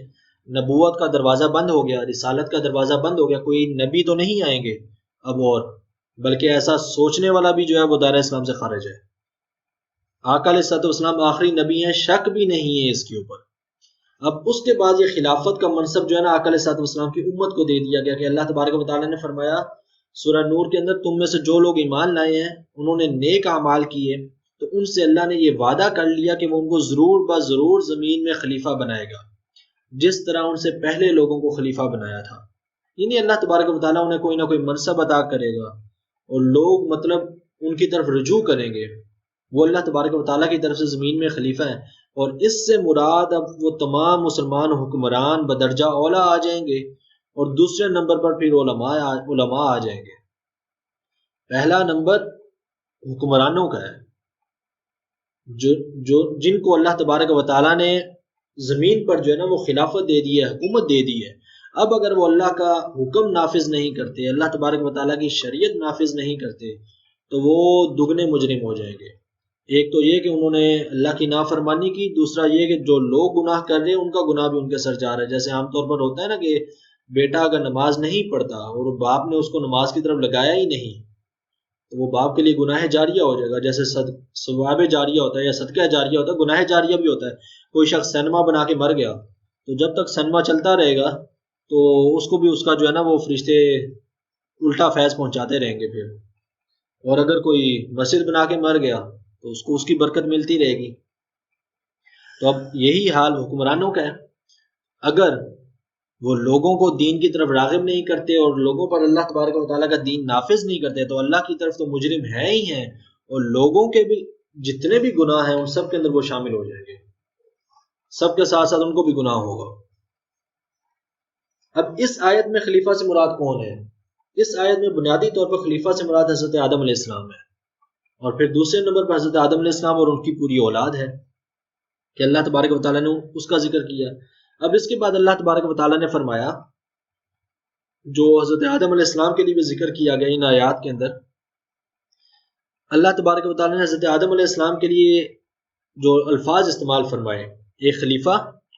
نبوت کا دروازہ بند ہو گیا، رسالت کا دروازہ بند ہو گیا، کوئی نبی تو نہیں آئیں گے اب، اور بلکہ ایسا سوچنے والا بھی جو ہے وہ دائرہ اسلام سے خارج ہے. آقا علیہ السلام آخری نبی ہیں، شک بھی نہیں ہے اس کے اوپر. اب اس کے بعد یہ خلافت کا منصب جو ہے نا آقا علیہ السلام کی امت کو دے دیا گیا، کہ اللہ تبارک و تعالیٰ نے فرمایا سورہ نور کے اندر، تم میں سے جو لوگ ایمان لائے ہیں انہوں نے نیک اعمال کیے، تو ان سے اللہ نے یہ وعدہ کر لیا کہ وہ ان کو ضرور بضرور زمین میں خلیفہ بنائے گا، جس طرح ان سے پہلے لوگوں کو خلیفہ بنایا تھا. یعنی اللہ تبارک و تعالیٰ انہیں کوئی نہ کوئی منصب عطا کرے گا، اور لوگ مطلب ان کی طرف رجوع کریں گے، وہ اللہ تبارک و تعالیٰ کی طرف سے زمین میں خلیفہ ہیں. اور اس سے مراد اب وہ تمام مسلمان حکمران بدرجہ اولا آ جائیں گے، اور دوسرے نمبر پر پھر علماء آ جائیں گے. پہلا نمبر حکمرانوں کا ہے، جو جن کو اللہ تبارک و تعالیٰ نے زمین پر جو ہے نا وہ خلافت دے دی ہے، حکومت دے دی ہے. اب اگر وہ اللہ کا حکم نافذ نہیں کرتے، اللہ تبارک و تعالیٰ کی شریعت نافذ نہیں کرتے، تو وہ دگنے مجرم ہو جائیں گے. ایک تو یہ کہ انہوں نے اللہ کی نافرمانی کی، دوسرا یہ کہ جو لوگ گناہ کر رہے ہیں ان کا گناہ بھی ان کے سر جا رہا ہے. جیسے عام طور پر ہوتا ہے نا کہ بیٹا اگر نماز نہیں پڑھتا اور باپ نے اس کو نماز کی طرف لگایا ہی نہیں، تو وہ باپ کے لیے گناہ جاریہ ہو جائے گا. جیسے ثواب جاریہ ہوتا ہے یا صدقہ جاریہ ہوتا ہے، گناہ جاریہ بھی ہوتا ہے. کوئی شخص سینما بنا کے مر گیا، تو جب تک سینما چلتا رہے گا تو اس کو بھی اس کا جو ہے نا وہ فرشتے الٹا فیض پہنچاتے رہیں گے پھر. اور اگر کوئی مسجد بنا کے مر گیا تو اس کو اس کی برکت ملتی رہے گی. تو اب یہی حال حکمرانوں کا ہے. اگر وہ لوگوں کو دین کی طرف راغب نہیں کرتے اور لوگوں پر اللہ تبارک و تعالیٰ کا دین نافذ نہیں کرتے، تو اللہ کی طرف تو مجرم ہیں ہی ہیں، اور لوگوں کے بھی جتنے بھی گناہ ہیں ان سب کے اندر وہ شامل ہو جائیں گے، سب کے ساتھ ساتھ ان کو بھی گناہ ہوگا. اب اس آیت میں خلیفہ سے مراد کون ہے؟ اس آیت میں بنیادی طور پر خلیفہ سے مراد حضرت آدم علیہ السلام ہے، اور پھر دوسرے نمبر پر حضرت آدم علیہ السلام اور ان کی پوری اولاد ہے کہ اللہ تبارک و تعالیٰ نے اس کا ذکر کیا۔ اب اس کے بعد اللہ تبارک و تعالیٰ نے فرمایا، جو حضرت آدم علیہ السلام کے لیے بھی ذکر کیا گیا ان آیات کے اندر، اللہ تبارک و تعالیٰ نے حضرت آدم علیہ السلام کے لیے جو الفاظ استعمال فرمائے، ایک خلیفہ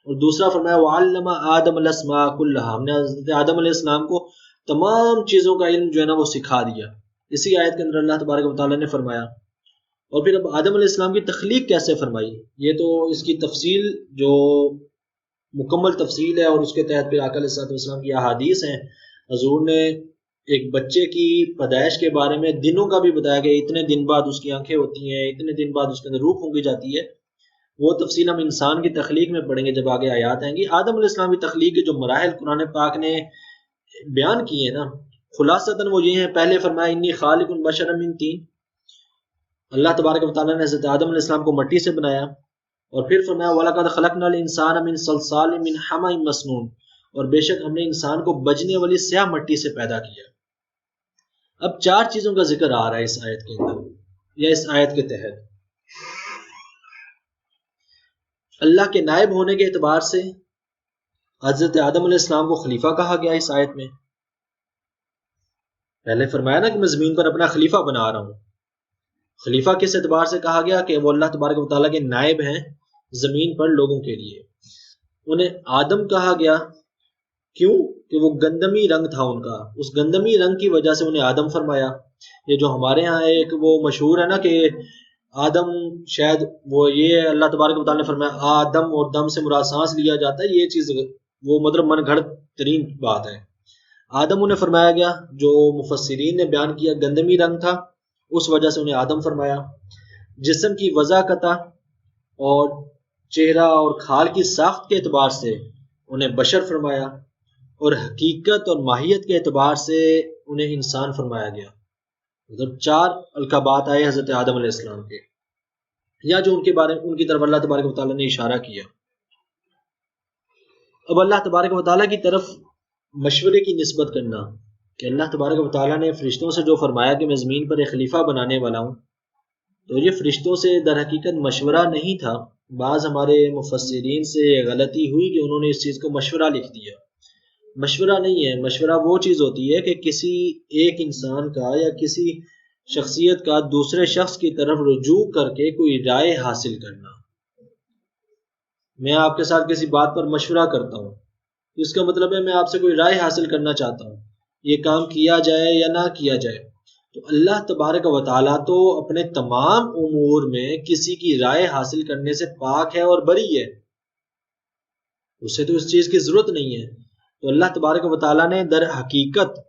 اور دوسرا فرمایا وَعَلَّمَ آدَمَ الْأَسْمَاءَ كُلَّهَا، ہم نے حضرت آدم علیہ السلام کو تمام چیزوں کا علم جو ہے نا وہ سکھا دیا۔ اسی آیت کے اندر اللہ تبارک و تعالیٰ نے فرمایا۔ اور پھر اب آدم علیہ السلام کی تخلیق کیسے فرمائی، یہ تو اس کی تفصیل جو مکمل تفصیل ہے، اور اس کے تحت پھر آقا علیہ السلام کی احادیث ہیں۔ حضور نے ایک بچے کی پیدائش کے بارے میں دنوں کا بھی بتایا کہ اتنے دن بعد اس کی آنکھیں ہوتی ہیں، اتنے دن بعد اس کے اندر روح پھونکی جاتی ہے۔ وہ تفصیل ہم انسان کی تخلیق میں پڑھیں گے جب آگے آیات آئیں گی۔ آدم علیہ السلام کی تخلیق کے جو مراحل قرآن پاک نے بیان کیے ہیں نا، خلاصتاً وہ یہ ہیں۔ پہلے فرمایا انی خالق بشرا من طین، اللہ تبارک و تعالیٰ نے حضرت آدم علیہ السلام کو مٹی سے بنایا، اور پھر فرمایا وَلَقَدْ خَلَقْنَا الْإِنسَانَ مِنْ صَلْصَالٍ مِنْ حَمَإٍ مَسْنُونٍ، اور بے شک ہم نے انسان کو بجنے والی سیاہ مٹی سے پیدا کیا۔ اب چار چیزوں کا ذکر آ رہا ہے اس آیت کے اندر یا اس آیت کے تحت۔ اللہ کے نائب ہونے کے اعتبار سے حضرت آدم علیہ السلام کو خلیفہ کہا گیا اس آیت میں۔ پہلے فرمایا نا کہ میں زمین پر اپنا خلیفہ بنا رہا ہوں۔ خلیفہ کس اعتبار سے کہا گیا کہ وہ اللہ تبارک و تعالیٰ کے نائب ہیں زمین پر لوگوں کے لیے۔ انہیں آدم کہا گیا کیوں کہ وہ گندمی رنگ تھا ان کا، اس گندمی رنگ کی وجہ سے انہیں آدم فرمایا۔ یہ جو ہمارے ہاں ایک وہ مشہور ہے نا کہ آدم، شاید وہ یہ اللہ تبارک و تعالیٰ نے فرمایا آدم اور دم سے مراد سانس لیا جاتا ہے، یہ چیز وہ مطلب من گھڑت ترین بات ہے۔ آدم انہیں فرمایا گیا، جو مفسرین نے بیان کیا گندمی رنگ تھا، اس وجہ سے انہیں آدم فرمایا۔ جسم کی وضاحت اور چہرہ اور کھال کی ساخت کے اعتبار سے انہیں بشر فرمایا، اور حقیقت اور ماہیت کے اعتبار سے انہیں انسان فرمایا گیا۔ مطلب چار القابات آئے حضرت آدم علیہ السلام کے، یا جو ان کے بارے ان کی طرف اللہ تبارک و تعالیٰ نے اشارہ کیا۔ اب اللہ تبارک و تعالیٰ کی طرف مشورے کی نسبت کرنا کہ اللہ تبارک و تعالیٰ نے فرشتوں سے جو فرمایا کہ میں زمین پر ایک خلیفہ بنانے والا ہوں، تو یہ فرشتوں سے در حقیقت مشورہ نہیں تھا۔ بعض ہمارے مفسرین سے غلطی ہوئی کہ انہوں نے اس چیز کو مشورہ لکھ دیا۔ مشورہ نہیں ہے، مشورہ وہ چیز ہوتی ہے کہ کسی ایک انسان کا یا کسی شخصیت کا دوسرے شخص کی طرف رجوع کر کے کوئی رائے حاصل کرنا۔ میں آپ کے ساتھ کسی بات پر مشورہ کرتا ہوں، اس کا مطلب ہے میں آپ سے کوئی رائے حاصل کرنا چاہتا ہوں، یہ کام کیا جائے یا نہ کیا جائے۔ تو اللہ تبارک و تعالیٰ تو اپنے تمام امور میں کسی کی رائے حاصل کرنے سے پاک ہے اور بری ہے، اسے تو اس چیز کی ضرورت نہیں ہے۔ تو اللہ تبارک و تعالیٰ نے در حقیقت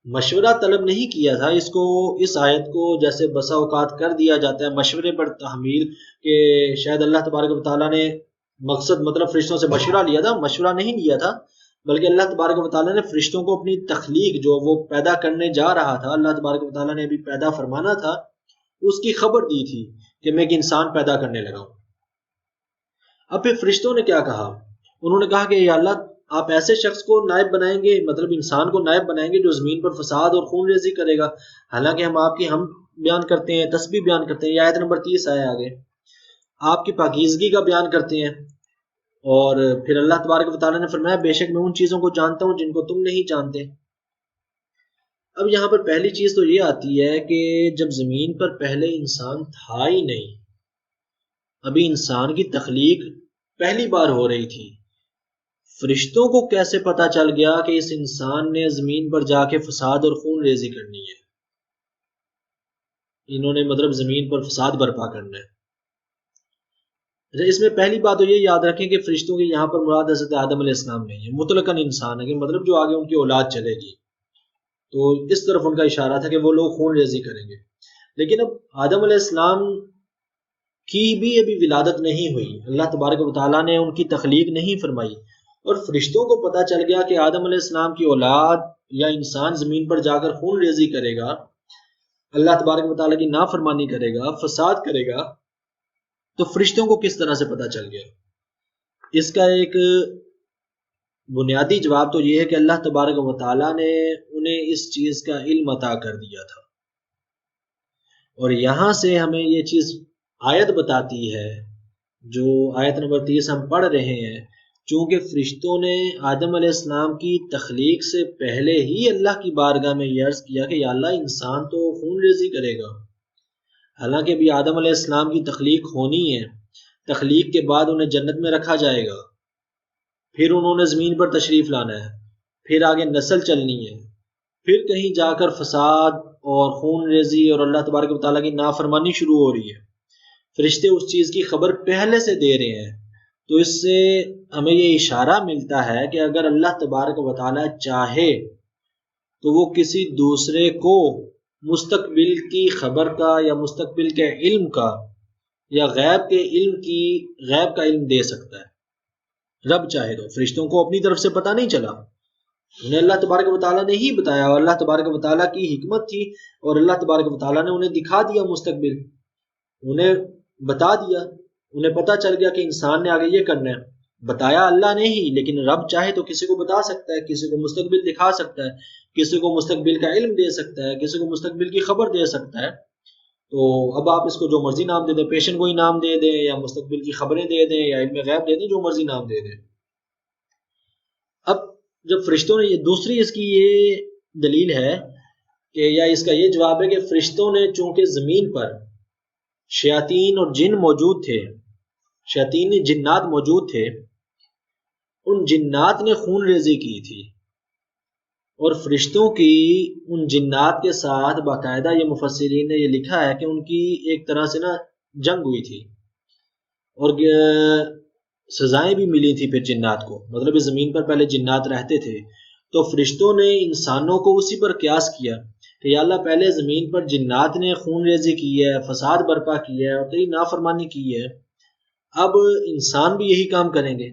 مشورہ طلب نہیں کیا تھا۔ اس آیت کو جیسے بسا اوقات کر دیا جاتا ہے مشورے پر تحمیل، کہ شاید اللہ تبارک و تعالیٰ نے مقصد مطلب فرشتوں سے مشورہ لیا تھا، مشورہ نہیں لیا تھا، بلکہ اللہ تبارک و تعالیٰ نے فرشتوں کو اپنی تخلیق جو وہ پیدا کرنے جا رہا تھا، اللہ تبارک و تعالیٰ نے ابھی پیدا فرمانا تھا، اس کی خبر دی تھی کہ میں ایک انسان پیدا کرنے لگا ہوں۔ اب پھر فرشتوں نے کیا کہا؟ انہوں نے کہا کہ یا اللہ آپ ایسے شخص کو نائب بنائیں گے، مطلب انسان کو نائب بنائیں گے جو زمین پر فساد اور خون ریزی کرے گا، حالانکہ ہم آپ کی ہم بیان کرتے ہیں، تسبیح بیان کرتے ہیں۔ یہ آیت نمبر 30 آیا آگے، آپ کی پاکیزگی کا بیان کرتے ہیں۔ اور پھر اللہ تبارک و تعالیٰ نے فرمایا بے شک میں ان چیزوں کو جانتا ہوں جن کو تم نہیں جانتے۔ اب یہاں پر پہلی چیز تو یہ آتی ہے کہ جب زمین پر پہلے انسان تھا ہی نہیں، ابھی انسان کی تخلیق پہلی بار ہو رہی تھی، فرشتوں کو کیسے پتا چل گیا کہ اس انسان نے زمین پر جا کے فساد اور خون ریزی کرنی ہے، انہوں نے مطلب زمین پر فساد برپا کرنا ہے؟ اس میں پہلی بات تو یہ یاد رکھیں کہ فرشتوں کی یہاں پر مراد حضرت آدم علیہ السلام نہیں ہے، مطلقاً انسان ہے، کہ مطلب جو آگے ان کی اولاد چلے گی، تو اس طرف ان کا اشارہ تھا کہ وہ لوگ خون ریزی کریں گے۔ لیکن اب آدم علیہ السلام کی بھی ابھی ولادت نہیں ہوئی، اللہ تبارک و تعالیٰ نے ان کی تخلیق نہیں فرمائی، اور فرشتوں کو پتہ چل گیا کہ آدم علیہ السلام کی اولاد یا انسان زمین پر جا کر خون ریزی کرے گا، اللہ تبارک و تعالیٰ کی نافرمانی کرے گا، فساد کرے گا، تو فرشتوں کو کس طرح سے پتہ چل گیا؟ اس کا ایک بنیادی جواب تو یہ ہے کہ اللہ تبارک و تعالیٰ نے انہیں اس چیز کا علم عطا کر دیا تھا، اور یہاں سے ہمیں یہ چیز آیت بتاتی ہے، جو آیت نمبر 30 ہم پڑھ رہے ہیں، چونکہ فرشتوں نے آدم علیہ السلام کی تخلیق سے پہلے ہی اللہ کی بارگاہ میں یہ عرض کیا کہ یا اللہ انسان تو خون ریزی کرے گا، حالانکہ بھی آدم علیہ السلام کی تخلیق ہونی ہے، تخلیق کے بعد انہیں جنت میں رکھا جائے گا، پھر انہوں نے زمین پر تشریف لانا ہے، پھر آگے نسل چلنی ہے، پھر کہیں جا کر فساد اور خون ریزی اور اللہ تبارک و تعالیٰ کی نافرمانی شروع ہو رہی ہے۔ فرشتے اس چیز کی خبر پہلے سے دے رہے ہیں، تو اس سے ہمیں یہ اشارہ ملتا ہے کہ اگر اللہ تبارک و تعالیٰ چاہے تو وہ کسی دوسرے کو مستقبل کی خبر کا یا مستقبل کے علم کا یا غیب کا علم دے سکتا ہے، رب چاہے تو۔ فرشتوں کو اپنی طرف سے پتہ نہیں چلا، انہیں اللہ تبارک و تعالیٰ نے ہی بتایا، اور اللہ تبارک و تعالیٰ کی حکمت تھی، اور اللہ تبارک و تعالیٰ نے انہیں دکھا دیا مستقبل، انہیں بتا دیا، انہیں پتہ چل گیا کہ انسان نے آگے یہ کرنا ہے۔ بتایا اللہ نے ہی، لیکن رب چاہے تو کسی کو بتا سکتا ہے، کسی کو مستقبل دکھا سکتا ہے، کسی کو مستقبل کا علم دے سکتا ہے، کسی کو مستقبل کی خبر دے سکتا ہے۔ تو اب آپ اس کو جو مرضی نام دے دیں، پیشن گوئی نام دے دیں، یا مستقبل کی خبریں دے دیں، یا علم غیب دے دیں، جو مرضی نام دے دیں۔ اب جب فرشتوں نے یہ دوسری اس کی یہ دلیل ہے کہ یا اس کا یہ جواب ہے کہ فرشتوں نے چونکہ زمین پر شیاطین اور جن موجود تھے، شیاطین جنات موجود تھے، ان جنات نے خون ریزی کی تھی، اور فرشتوں کی ان جنات کے ساتھ باقاعدہ یہ مفسرین نے یہ لکھا ہے کہ ان کی ایک طرح سے جنگ ہوئی تھی، اور سزائیں بھی ملی تھی پھر جنات کو، مطلب اس زمین پر پہلے جنات رہتے تھے، تو فرشتوں نے انسانوں کو اسی پر قیاس کیا کہ یا اللہ پہلے زمین پر جنات نے خون ریزی کی ہے، فساد برپا کیا ہے اور تیری نافرمانی کی ہے، اب انسان بھی یہی کام کریں گے۔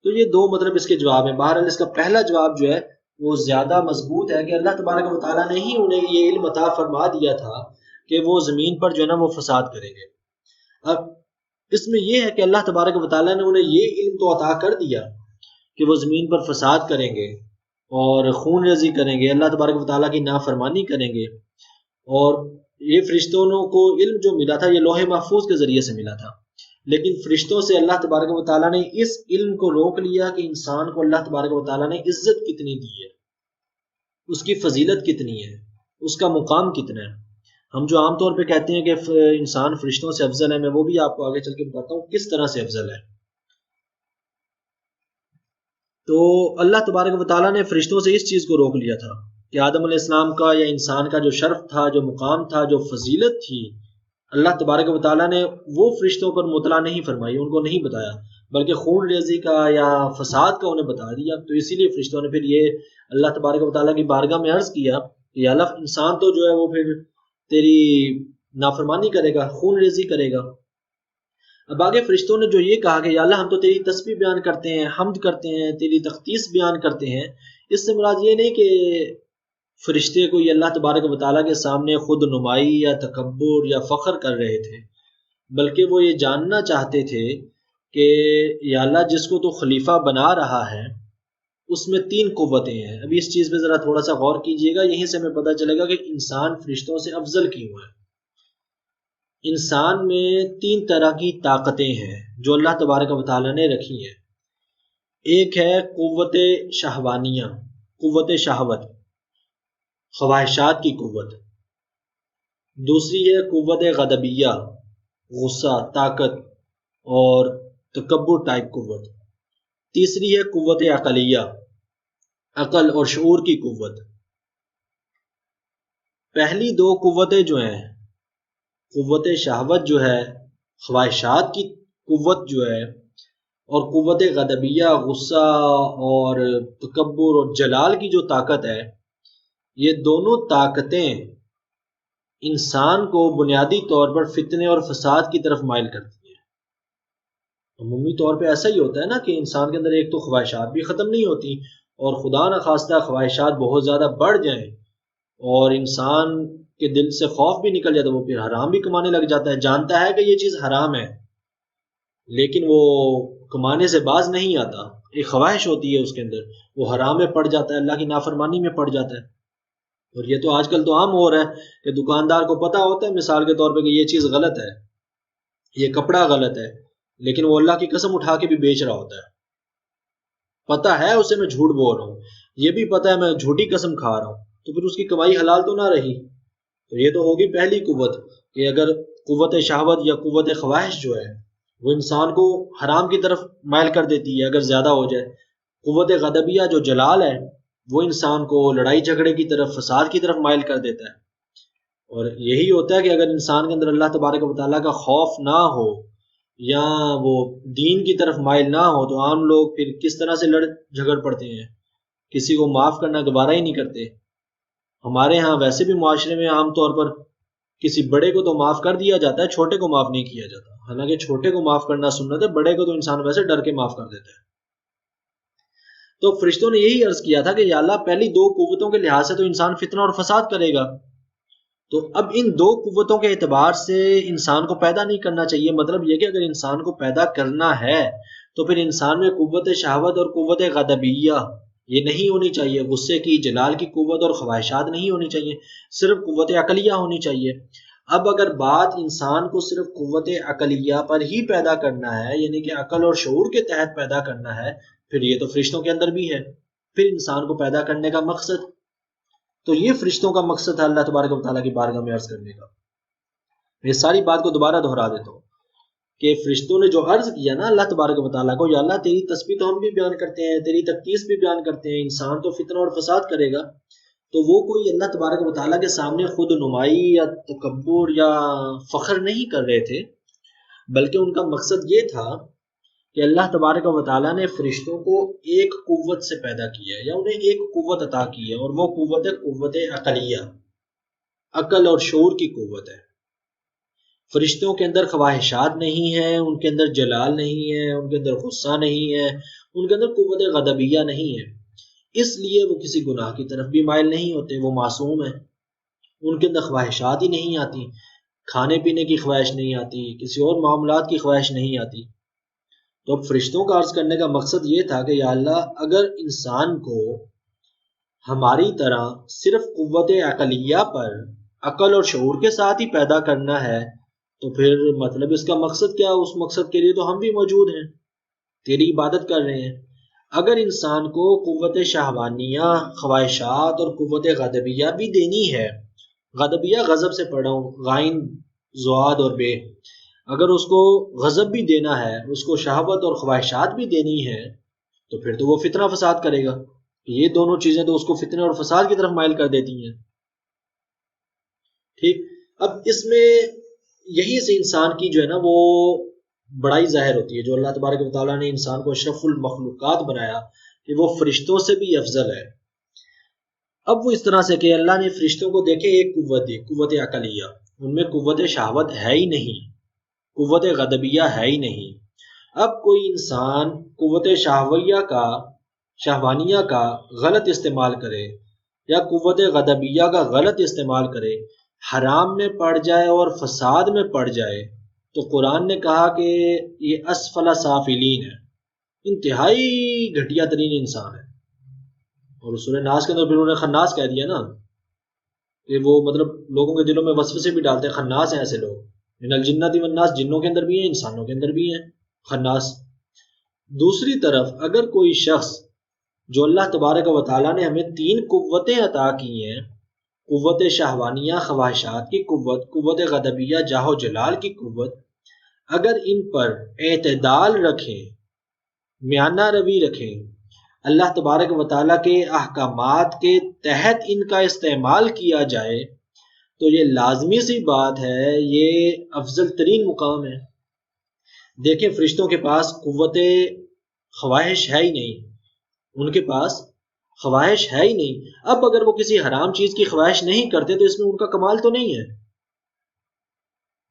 تو یہ دو مطلب اس کے جواب ہیں۔ بہرحال اس کا پہلا جواب جو ہے وہ زیادہ مضبوط ہے کہ اللہ تبارک و تعالیٰ نے ہی انہیں یہ علم عطا فرما دیا تھا کہ وہ زمین پر جو ہے وہ فساد کریں گے۔ اب اس میں یہ ہے کہ اللہ تبارک و تعالیٰ نے انہیں یہ علم تو عطا کر دیا کہ وہ زمین پر فساد کریں گے اور خون ریزی کریں گے، اللہ تبارک و تعالیٰ کی نافرمانی کریں گے، اور یہ فرشتوں کو علم جو ملا تھا یہ لوح محفوظ کے ذریعے سے ملا تھا، لیکن فرشتوں سے اللہ تبارک و تعالیٰ نے اس علم کو روک لیا کہ انسان کو اللہ تبارک و تعالیٰ نے عزت کتنی دی ہے، اس کی فضیلت کتنی ہے، اس کا مقام کتنا ہے۔ ہم جو عام طور پہ کہتے ہیں کہ انسان فرشتوں سے افضل ہے، میں وہ بھی آپ کو آگے چل کے بتاتا ہوں کس طرح سے افضل ہے۔ تو اللہ تبارک و تعالیٰ نے فرشتوں سے اس چیز کو روک لیا تھا کہ آدم علیہ السلام کا یا انسان کا جو شرف تھا، جو مقام تھا، جو فضیلت تھی، اللہ تبارک و تعالیٰ نے وہ فرشتوں پر مطلع نہیں فرمائی، ان کو نہیں بتایا، بلکہ خون ریزی کا یا فساد کا انہیں بتا دیا۔ تو اسی لیے فرشتوں نے پھر یہ اللہ تبارک و تعالیٰ کی بارگاہ میں عرض کیا کہ یا اللہ انسان تو جو ہے وہ پھر تیری نافرمانی کرے گا، خون ریزی کرے گا۔ اب آگے فرشتوں نے جو یہ کہا کہ یا اللہ ہم تو تیری تسبیح بیان کرتے ہیں، حمد کرتے ہیں، تیری تقدیس بیان کرتے ہیں، اس سے مراد یہ نہیں کہ فرشتے کو یہ اللہ تبارک و تعالیٰ کے سامنے خود نمائی یا تکبر یا فخر کر رہے تھے، بلکہ وہ یہ جاننا چاہتے تھے کہ یا اللہ جس کو تو خلیفہ بنا رہا ہے اس میں 3 قوتیں ہیں۔ ابھی اس چیز پہ ذرا تھوڑا سا غور کیجئے گا، یہیں سے ہمیں پتہ چلے گا کہ انسان فرشتوں سے افضل کیوں ہے۔ انسان میں 3 طرح کی طاقتیں ہیں جو اللہ تبارک و تعالیٰ نے رکھی ہیں۔ ایک ہے قوت شہوانیہ، قوت شہوت، خواہشات کی قوت۔ دوسری ہے قوت غضبیہ، غصہ، طاقت اور تکبر ٹائپ قوت۔ تیسری ہے قوت عقلیہ، عقل اور شعور کی قوت۔ پہلی 2 قوتیں جو ہیں، قوت شہوت جو ہے، خواہشات کی قوت جو ہے، اور قوت غضبیہ، غصہ اور تکبر اور جلال کی جو طاقت ہے، یہ دونوں طاقتیں انسان کو بنیادی طور پر فتنے اور فساد کی طرف مائل کرتی ہیں۔ عمومی طور پہ ایسا ہی ہوتا ہے نا کہ انسان کے اندر ایک تو خواہشات بھی ختم نہیں ہوتی، اور خدا نخواستہ خواہشات بہت زیادہ بڑھ جائیں اور انسان کے دل سے خوف بھی نکل جاتا ہے، وہ پھر حرام بھی کمانے لگ جاتا ہے، جانتا ہے کہ یہ چیز حرام ہے لیکن وہ کمانے سے باز نہیں آتا، ایک خواہش ہوتی ہے اس کے اندر، وہ حرام میں پڑ جاتا ہے، اللہ کی نافرمانی میں پڑ جاتا ہے۔ اور یہ تو آج کل تو عام ہو رہا ہے کہ دکاندار کو پتہ ہوتا ہے مثال کے طور پہ کہ یہ چیز غلط ہے، یہ کپڑا غلط ہے، لیکن وہ اللہ کی قسم اٹھا کے بھی بیچ رہا ہوتا ہے، پتہ ہے اسے میں جھوٹ بول رہا ہوں، یہ بھی پتہ ہے میں جھوٹی قسم کھا رہا ہوں، تو پھر اس کی کمائی حلال تو نہ رہی۔ تو یہ تو ہوگی پہلی قوت کہ اگر قوت شہوت یا قوت خواہش جو ہے وہ انسان کو حرام کی طرف مائل کر دیتی ہے اگر زیادہ ہو جائے۔ قوت غضبیہ جو جلال ہے وہ انسان کو لڑائی جھگڑے کی طرف، فساد کی طرف مائل کر دیتا ہے۔ اور یہی ہوتا ہے کہ اگر انسان کے اندر اللہ تبارک و تعالیٰ کا خوف نہ ہو یا وہ دین کی طرف مائل نہ ہو تو عام لوگ پھر کس طرح سے لڑ جھگڑ پڑتے ہیں، کسی کو معاف کرنا گوارا ہی نہیں کرتے۔ ہمارے ہاں ویسے بھی معاشرے میں عام طور پر کسی بڑے کو تو معاف کر دیا جاتا ہے، چھوٹے کو معاف نہیں کیا جاتا، حالانکہ چھوٹے کو معاف کرنا سنت ہے، بڑے کو تو انسان ویسے ڈر کے معاف کر دیتا ہے۔ تو فرشتوں نے یہی عرض کیا تھا کہ یا اللہ پہلی دو قوتوں کے لحاظ سے تو انسان فتنہ اور فساد کرے گا، تو اب ان دو قوتوں کے اعتبار سے انسان کو پیدا نہیں کرنا چاہیے۔ مطلب یہ کہ اگر انسان کو پیدا کرنا ہے تو پھر انسان میں قوت شہوت اور قوت غضبیہ یہ نہیں ہونی چاہیے، غصے کی، جلال کی قوت اور خواہشات نہیں ہونی چاہیے، صرف قوت عقلیہ ہونی چاہیے۔ اب اگر بات انسان کو صرف قوت عقلیہ پر ہی پیدا کرنا ہے، یعنی کہ عقل اور شعور کے تحت پیدا کرنا ہے، پھر یہ تو فرشتوں کے اندر بھی ہے۔ پھر انسان کو پیدا کرنے کا مقصد، تو یہ فرشتوں کا مقصد ہے اللہ تبارک و تعالیٰ کی بارگاہ میں عرض کرنے کا۔ یہ ساری بات کو دوبارہ دہرا دیتا ہوں کہ فرشتوں نے جو عرض کیا نا اللہ تبارک و تعالیٰ کو، یا اللہ تیری تسبیح تو ہم بھی بیان کرتے ہیں، تیری تقدیس بھی بیان کرتے ہیں، انسان تو فتنہ اور فساد کرے گا، تو وہ کوئی اللہ تبارک و تعالیٰ کے سامنے خود نمائی یا تکبر یا فخر نہیں کر رہے تھے، بلکہ ان کا مقصد یہ تھا کہ اللہ تبارک و تعالیٰ نے فرشتوں کو ایک قوت سے پیدا کیا ہے، یا انہیں ایک قوت عطا کی ہے، اور وہ قوت ہے قوت عقلیہ، عقل اور شعور کی قوت ہے۔ فرشتوں کے اندر خواہشات نہیں ہیں، ان کے اندر جلال نہیں ہے، ان کے اندر غصہ نہیں ہے، ان کے اندر قوت غضبیہ نہیں ہے، اس لیے وہ کسی گناہ کی طرف بھی مائل نہیں ہوتے، وہ معصوم ہیں، ان کے اندر خواہشات ہی نہیں آتی، کھانے پینے کی خواہش نہیں آتی، کسی اور معاملات کی خواہش نہیں آتی۔ تو اب فرشتوں کا عرض کرنے کا مقصد یہ تھا کہ یا اللہ اگر انسان کو ہماری طرح صرف قوت عقلیہ پر عقل اور شعور کے ساتھ ہی پیدا کرنا ہے تو پھر مطلب اس کا مقصد کیا؟ اس مقصد کے لیے تو ہم بھی موجود ہیں، تیری عبادت کر رہے ہیں۔ اگر انسان کو قوت شہوانیہ، خواہشات اور قوت غضبیہ بھی دینی ہے، غضبیہ غضب سے پڑھا ہوں، غائن زواد اور بے، اگر اس کو غضب بھی دینا ہے، اس کو شہوت اور خواہشات بھی دینی ہے، تو پھر تو وہ فتنہ فساد کرے گا۔ یہ دونوں چیزیں تو اس کو فتنہ اور فساد کی طرف مائل کر دیتی ہیں۔ ٹھیک، اب اس میں یہی سے انسان کی جو ہے نا وہ بڑائی ظاہر ہوتی ہے، جو اللہ تبارک و تعالیٰ نے انسان کو اشرف المخلوقات بنایا کہ وہ فرشتوں سے بھی افضل ہے۔ اب وہ اس طرح سے کہ اللہ نے فرشتوں کو دیکھے ایک قوت دی، قوت عقلیہ، ان میں قوت شہوت ہے ہی نہیں، قوت غضبیہ ہے ہی نہیں۔ اب کوئی انسان قوت شہوانیہ کا غلط استعمال کرے یا قوت غضبیہ کا غلط استعمال کرے، حرام میں پڑ جائے اور فساد میں پڑ جائے، تو قرآن نے کہا کہ یہ اسفل سافلین ہے، انتہائی گھٹیا ترین انسان ہے۔ اور سورہ ناس کے اندر پھر انہوں نے خناس کہہ دیا نا، کہ وہ مطلب لوگوں کے دلوں میں وسوسے بھی ڈالتے ہیں، خناس ہیں ایسے لوگ، من الجنۃ والناس، جنوں کے اندر بھی ہیں، انسانوں کے اندر بھی ہیں خناس۔ دوسری طرف اگر کوئی شخص، جو اللہ تبارک و تعالیٰ نے ہمیں تین قوتیں عطا کی ہیں، قوت شہوانیہ خواہشات کی قوت، قوت غضبیہ جاہ و جلال کی قوت، اگر ان پر اعتدال رکھیں، میانہ روی رکھیں، اللہ تبارک و تعالیٰ کے احکامات کے تحت ان کا استعمال کیا جائے، تو یہ لازمی سی بات ہے، یہ افضل ترین مقام ہے۔ دیکھیں فرشتوں کے پاس قوت خواہش ہے ہی نہیں، ان کے پاس خواہش ہے ہی نہیں۔ اب اگر وہ کسی حرام چیز کی خواہش نہیں کرتے تو اس میں ان کا کمال تو نہیں ہے۔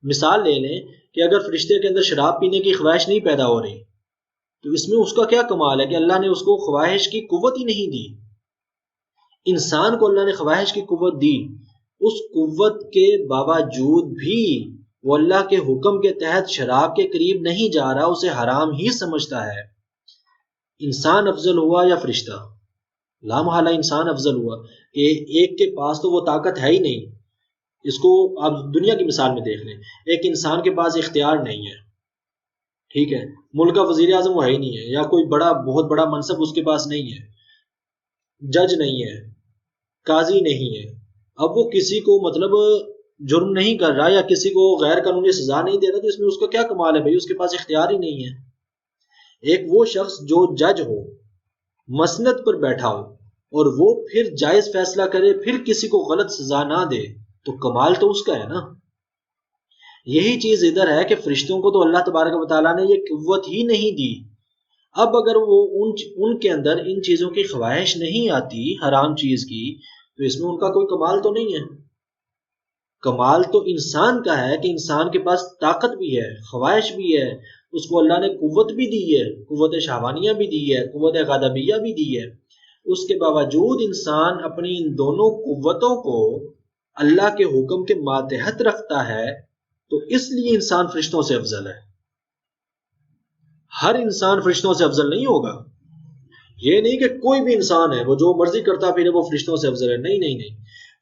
مثال لے لیں کہ اگر فرشتے کے اندر شراب پینے کی خواہش نہیں پیدا ہو رہی تو اس میں اس کا کیا کمال ہے کہ اللہ نے اس کو خواہش کی قوت ہی نہیں دی۔ انسان کو اللہ نے خواہش کی قوت دی، اس قوت کے باوجود بھی وہ اللہ کے حکم کے تحت شراب کے قریب نہیں جا رہا، اسے حرام ہی سمجھتا ہے۔ انسان افضل ہوا یا فرشتہ؟ لا محالہ انسان افضل ہوا کہ ایک کے پاس تو وہ طاقت ہے ہی نہیں۔ اس کو آپ دنیا کی مثال میں دیکھ لیں، ایک انسان کے پاس اختیار نہیں ہے، ٹھیک ہے، ملک کا وزیر اعظم وہ ہے ہی نہیں ہے، یا کوئی بہت بڑا منصب اس کے پاس نہیں ہے، جج نہیں ہے، قاضی نہیں ہے۔ اب وہ کسی کو مطلب جرم نہیں کر رہا یا کسی کو غیر قانونی سزا نہیں دے رہا، تو اس میں اس کا کیا کمال ہے بھائی؟ اس کے پاس اختیار ہی نہیں ہے۔ ایک وہ شخص جو جج ہو، مسند پر بیٹھا ہو، اور وہ پھر جائز فیصلہ کرے، پھر کسی کو غلط سزا نہ دے، تو کمال تو اس کا ہے نا۔ یہی چیز ادھر ہے کہ فرشتوں کو تو اللہ تبارک و تعالیٰ نے یہ قوت ہی نہیں دی۔ اب اگر وہ ان کے اندر ان چیزوں کی خواہش نہیں آتی، حرام چیز کی، تو اس میں ان کا کوئی کمال تو نہیں ہے۔ کمال تو انسان کا ہے کہ انسان کے پاس طاقت بھی ہے، خواہش بھی ہے، اس کو اللہ نے قوت بھی دی ہے، قوت شہوانیہ بھی دی ہے، قوت غضبیہ بھی دی ہے۔ اس کے باوجود انسان اپنی ان دونوں قوتوں کو اللہ کے حکم کے ماتحت رکھتا ہے، تو اس لیے انسان فرشتوں سے افضل ہے۔ ہر انسان فرشتوں سے افضل نہیں ہوگا۔ یہ نہیں کہ کوئی بھی انسان ہے وہ جو مرضی کرتا پھر وہ فرشتوں سے افضل ہے، نہیں نہیں نہیں۔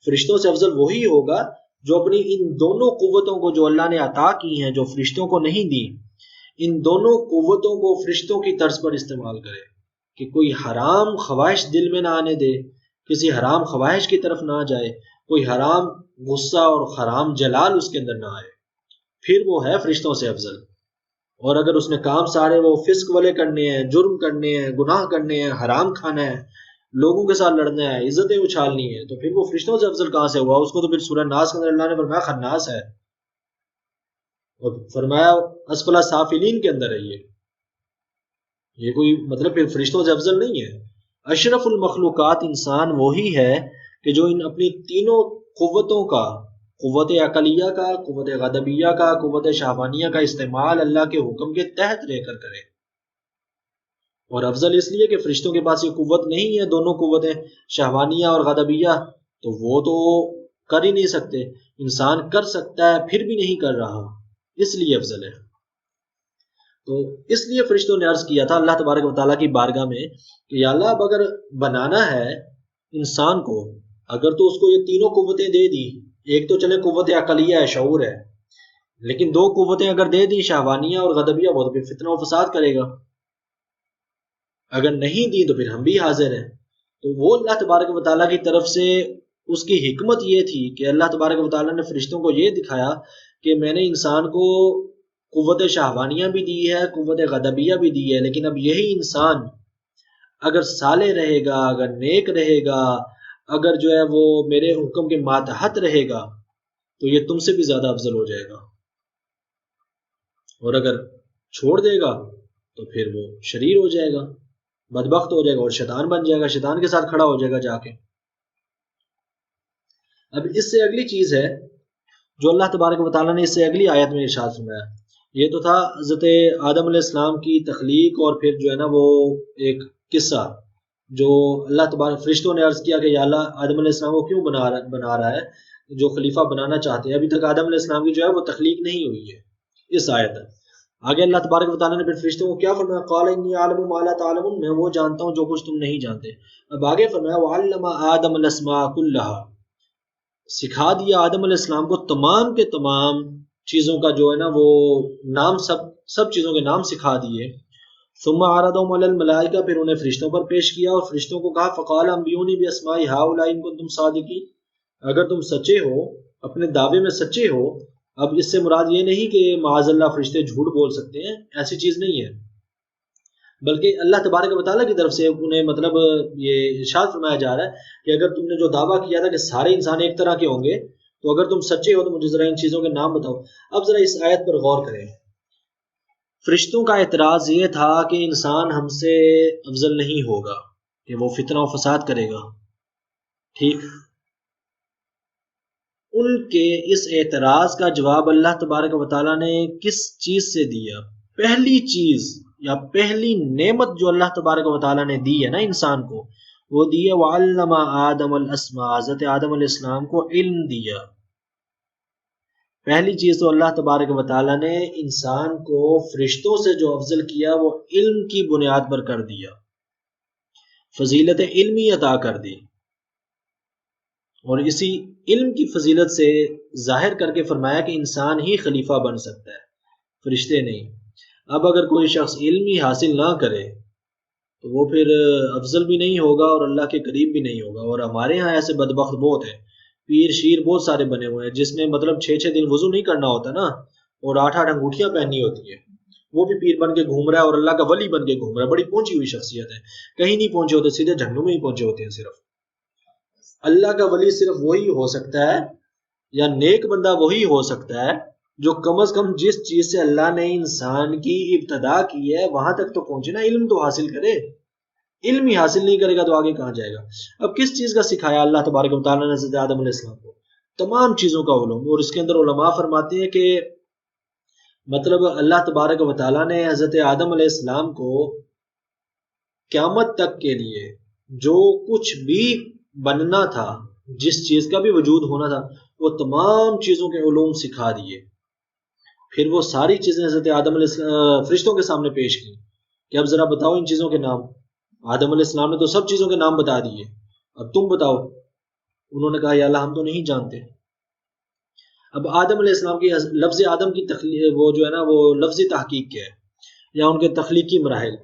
فرشتوں سے افضل وہی ہوگا جو اپنی ان دونوں قوتوں کو جو اللہ نے عطا کی ہیں، جو فرشتوں کو نہیں دی، ان دونوں قوتوں کو فرشتوں کی طرز پر استعمال کرے، کہ کوئی حرام خواہش دل میں نہ آنے دے، کسی حرام خواہش کی طرف نہ جائے، کوئی حرام غصہ اور حرام جلال اس کے اندر نہ آئے، پھر وہ ہے فرشتوں سے افضل۔ اور اگر اس نے کام سارے وہ فسق والے کرنے ہیں، جرم کرنے ہیں، گناہ کرنے ہیں، حرام کھانا ہے، لوگوں کے ساتھ لڑنا ہے، عزتیں اچھالنی ہے، تو پھر وہ فرشتوں سے افضل کہاں سے ہوا؟ اس کو تو پھر سورہ ناس کے اندر اللہ نے فرمایا خناس ہے، اور فرمایا اسفل سافلین کے اندر ہے۔ یہ کوئی مطلب پھر فرشتوں سے افضل نہیں ہے۔ اشرف المخلوقات انسان وہی ہے کہ جو ان اپنی تینوں قوتوں کا، قوت عقلیہ کا، قوت غضبیہ کا، قوت شہوانیہ کا استعمال اللہ کے حکم کے تحت رہ کر کرے۔ اور افضل اس لیے کہ فرشتوں کے پاس یہ قوت نہیں ہے، دونوں قوتیں شہوانیہ اور غضبیہ، تو وہ تو کر ہی نہیں سکتے۔ انسان کر سکتا ہے پھر بھی نہیں کر رہا، اس لیے افضل ہے۔ تو اس لیے فرشتوں نے عرض کیا تھا اللہ تبارک و تعالیٰ کی بارگاہ میں کہ یا اللہ، اب اگر بنانا ہے انسان کو، اگر تو اس کو یہ تینوں قوتیں دے دی، ایک تو چلے قوت عقلیہ ہے، شعور ہے، لیکن دو قوتیں اگر دے دی شہوانیہ اور غضبیہ، وہ تو پھر فتنہ و فساد کرے گا۔ اگر نہیں دی تو پھر ہم بھی حاضر ہیں۔ تو وہ اللہ تبارک و تعالیٰ کی طرف سے اس کی حکمت یہ تھی کہ اللہ تبارک و تعالیٰ نے فرشتوں کو یہ دکھایا کہ میں نے انسان کو قوت شہوانیہ بھی دی ہے، قوت غضبیہ بھی دی ہے، لیکن اب یہی انسان اگر صالح رہے گا، اگر نیک رہے گا، اگر جو ہے وہ میرے حکم کے ماتحت رہے گا، تو یہ تم سے بھی زیادہ افضل ہو جائے گا، اور اگر چھوڑ دے گا تو پھر وہ شریر ہو جائے گا، بدبخت ہو جائے گا، اور شیطان بن جائے گا، شیطان کے ساتھ کھڑا ہو جائے گا جا کے۔ اب اس سے اگلی چیز ہے جو اللہ تبارک و تعالیٰ نے اس سے اگلی آیت میں ارشاد فرمایا، یہ تو تھا حضرت آدم علیہ السلام کی تخلیق، اور پھر جو ہے نا وہ ایک قصہ جو اللہ تبارک، فرشتوں نے عرض کیا کہ یا اللہ آدم علیہ السلام کو کیوں بنا رہا ہے، جو خلیفہ بنانا چاہتے ہیں، ابھی تک آدم علیہ السلام کی جو ہے وہ تخلیق نہیں ہوئی ہے۔ اس آیت آگے اللہ تبارک و تعالیٰ نے پھر فرشتوں کو کیا فرمایا، قال انی اعلم ما لا تعلمون، میں وہ جانتا ہوں جو کچھ تم نہیں جانتے۔ اب آگے فرمایا وعلم آدم الاسماء کلھا، سکھا دیا آدم علیہ السلام کو تمام کے تمام چیزوں کا جو ہے نا وہ نام، سب چیزوں کے نام سکھا دیے۔ ثم عرضهم علی الملائکہ، پھر انہیں فرشتوں پر پیش کیا اور فرشتوں کو کہا فقال انبئونی باسماء هؤلاء ان کنتم صادقین، اگر تم سچے ہو، اپنے دعوے میں سچے ہو۔ اب اس سے مراد یہ نہیں کہ معاذ اللہ فرشتے جھوٹ بول سکتے ہیں، ایسی چیز نہیں ہے، بلکہ اللہ تبارک و تعالیٰ کی طرف سے انہیں مطلب یہ ارشاد فرمایا جا رہا ہے کہ اگر تم نے جو دعویٰ کیا تھا کہ سارے انسان ایک طرح کے ہوں گے، تو اگر تم سچے ہو تو مجھے ذرا ان چیزوں کے نام بتاؤ۔ اب ذرا اس آیت پر غور کریں۔ فرشتوں کا اعتراض یہ تھا کہ انسان ہم سے افضل نہیں ہوگا، کہ وہ فتنہ و فساد کرے گا، ٹھیک۔ ان کے اس اعتراض کا جواب اللہ تبارک و تعالیٰ نے کس چیز سے دیا؟ پہلی چیز یا پہلی نعمت جو اللہ تبارک و تعالیٰ نے دی ہے نا انسان کو، وہ دی ہے وعلم آدم الاسماء، حضرت آدم علیہ السلام کو علم دیا۔ پہلی چیز تو اللہ تبارک و تعالیٰ نے انسان کو فرشتوں سے جو افضل کیا وہ علم کی بنیاد پر کر دیا، فضیلت علمی عطا کر دی، اور اسی علم کی فضیلت سے ظاہر کر کے فرمایا کہ انسان ہی خلیفہ بن سکتا ہے، فرشتے نہیں۔ اب اگر کوئی شخص علم ہی حاصل نہ کرے تو وہ پھر افضل بھی نہیں ہوگا اور اللہ کے قریب بھی نہیں ہوگا۔ اور ہمارے ہاں ایسے بدبخت بہت ہیں، پیر شیر بہت سارے بنے ہوئے ہیں، جس میں مطلب 6 دن وضو نہیں کرنا ہوتا نا، اور 8 انگوٹھیاں پہننی ہوتی ہیں، وہ بھی پیر بن کے گھوم رہا ہے اور اللہ کا ولی بن کے گھوم رہا ہے، بڑی پہنچی ہوئی شخصیت ہے، کہیں نہیں پہنچے ہوتے، سیدھے جہنم میں ہی پہنچے ہوتے ہیں۔ صرف اللہ کا ولی صرف وہی ہو سکتا ہے، یا نیک بندہ وہی ہو سکتا ہے جو کم از کم جس چیز سے اللہ نے انسان کی ابتدا کی ہے وہاں تک تو پہنچے نا، علم تو حاصل کرے۔ علم ہی حاصل نہیں کرے گا تو آگے کہاں جائے گا؟ اب کس چیز کا سکھایا اللہ تبارک و تعالیٰ نے حضرت آدم علیہ السلام کو؟ تمام چیزوں کا علوم، اور اس کے اندر علماء فرماتے ہیں کہ مطلب اللہ تبارک و تعالیٰ نے حضرت آدم علیہ السلام کو قیامت تک کے لیے جو کچھ بھی بننا تھا، جس چیز کا بھی وجود ہونا تھا، وہ تمام چیزوں کے علوم سکھا دیے۔ پھر وہ ساری چیزیں حضرت آدم علیہ السلام فرشتوں کے سامنے پیش کی کہ اب ذرا بتاؤ ان چیزوں کے نام۔ آدم علیہ السلام نے تو سب چیزوں کے نام بتا دیے، اب تم بتاؤ۔ انہوں نے کہا یا اللہ ہم تو نہیں جانتے۔ اب آدم علیہ السلام کی لفظ آدم کی وہ جو ہے نا وہ لفظی تحقیق کیا ہے یا ان کے تخلیقی مراحل۔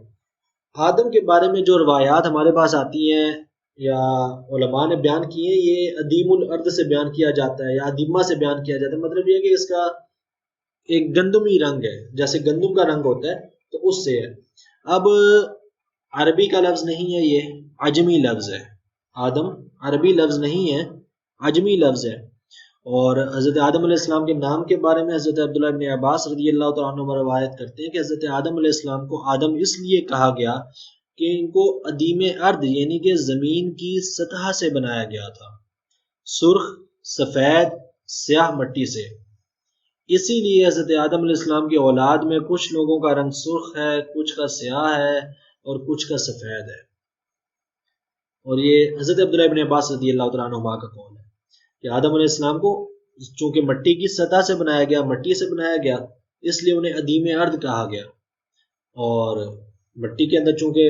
آدم کے بارے میں جو روایات ہمارے پاس آتی ہیں یا علماء نے بیان کی ہیں، یہ عدیم الارض سے بیان کیا جاتا ہے یا عدیمہ سے بیان کیا جاتا ہے۔ مطلب یہ کہ اس کا ایک گندمی رنگ ہے، جیسے گندم کا رنگ ہوتا ہے تو اس سے ہے۔ اب عربی کا لفظ نہیں ہے، یہ عجمی لفظ ہے۔ آدم عربی لفظ نہیں ہے، عجمی لفظ ہے۔ اور حضرت آدم علیہ السلام کے نام کے بارے میں حضرت عبداللہ ابن عباس رضی اللہ تعالیٰ عنہ روایت کرتے ہیں کہ حضرت آدم علیہ السلام کو آدم اس لیے کہا گیا کہ ان کو عدیم ارض یعنی کہ زمین کی سطح سے بنایا گیا تھا، سرخ سفید سیاہ مٹی سے۔ اسی لیے حضرت آدم علیہ السلام کی اولاد میں کچھ لوگوں کا رنگ سرخ ہے، کچھ کا سیاہ ہے اور کچھ کا سفید ہے۔ اور یہ حضرت عبداللہ ابن عباس رضی اللہ تعالیٰ عنہ کا قول ہے کہ آدم علیہ السلام کو چونکہ مٹی کی سطح سے بنایا گیا، مٹی سے بنایا گیا، اس لیے انہیں عدیم ارض کہا گیا۔ اور مٹی کے اندر چونکہ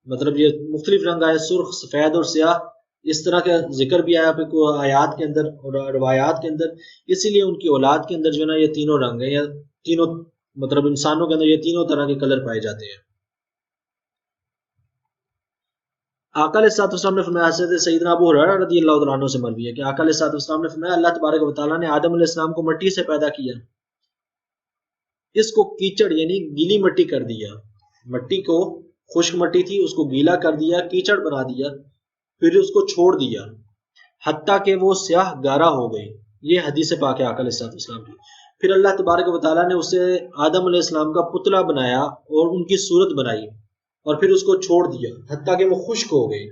مطلب یہ مختلف رنگ آئے، سرخ سفید اور سیاہ، اس طرح کا ذکر بھی آیا پہ آیات کے اندر اور روایات کے اندر، اسی لیے ان کی اولاد کے اندر جو ہے نا یہ تینوں رنگ ہیں، یا تینوں مطلب انسانوں کے اندر یہ تینوں طرح کے کلر پائے جاتے ہیں۔ آقا علیہ الصلوۃ والسلام نے فرمایا، حضرت سیدنا ابو ہریرہ رضی اللہ تعالیٰ عنہ سے مروی ہے کہ آقا علیہ الصلوۃ والسلام نے فرمایا اللہ تبارک و تعالیٰ نے آدم علیہ السلام کو مٹی سے پیدا کیا، اس کو کیچڑ یعنی گیلی مٹی کر دیا، مٹی کو خشک مٹی تھی اس کو گیلا کر دیا، کیچڑ بنا دیا، پھر اس کو چھوڑ دیا حتیٰ کہ وہ سیاہ گارا ہو گئی۔ یہ حدیث پاک ہے آقا علیہ الصلوۃ والسلام کی۔ پھر اللہ تبارک و تعالیٰ نے اسے آدم علیہ السلام کا پتلا بنایا اور ان کی صورت بنائی اور پھر اس کو چھوڑ دیا حتیٰ کہ وہ خشک ہو گئی۔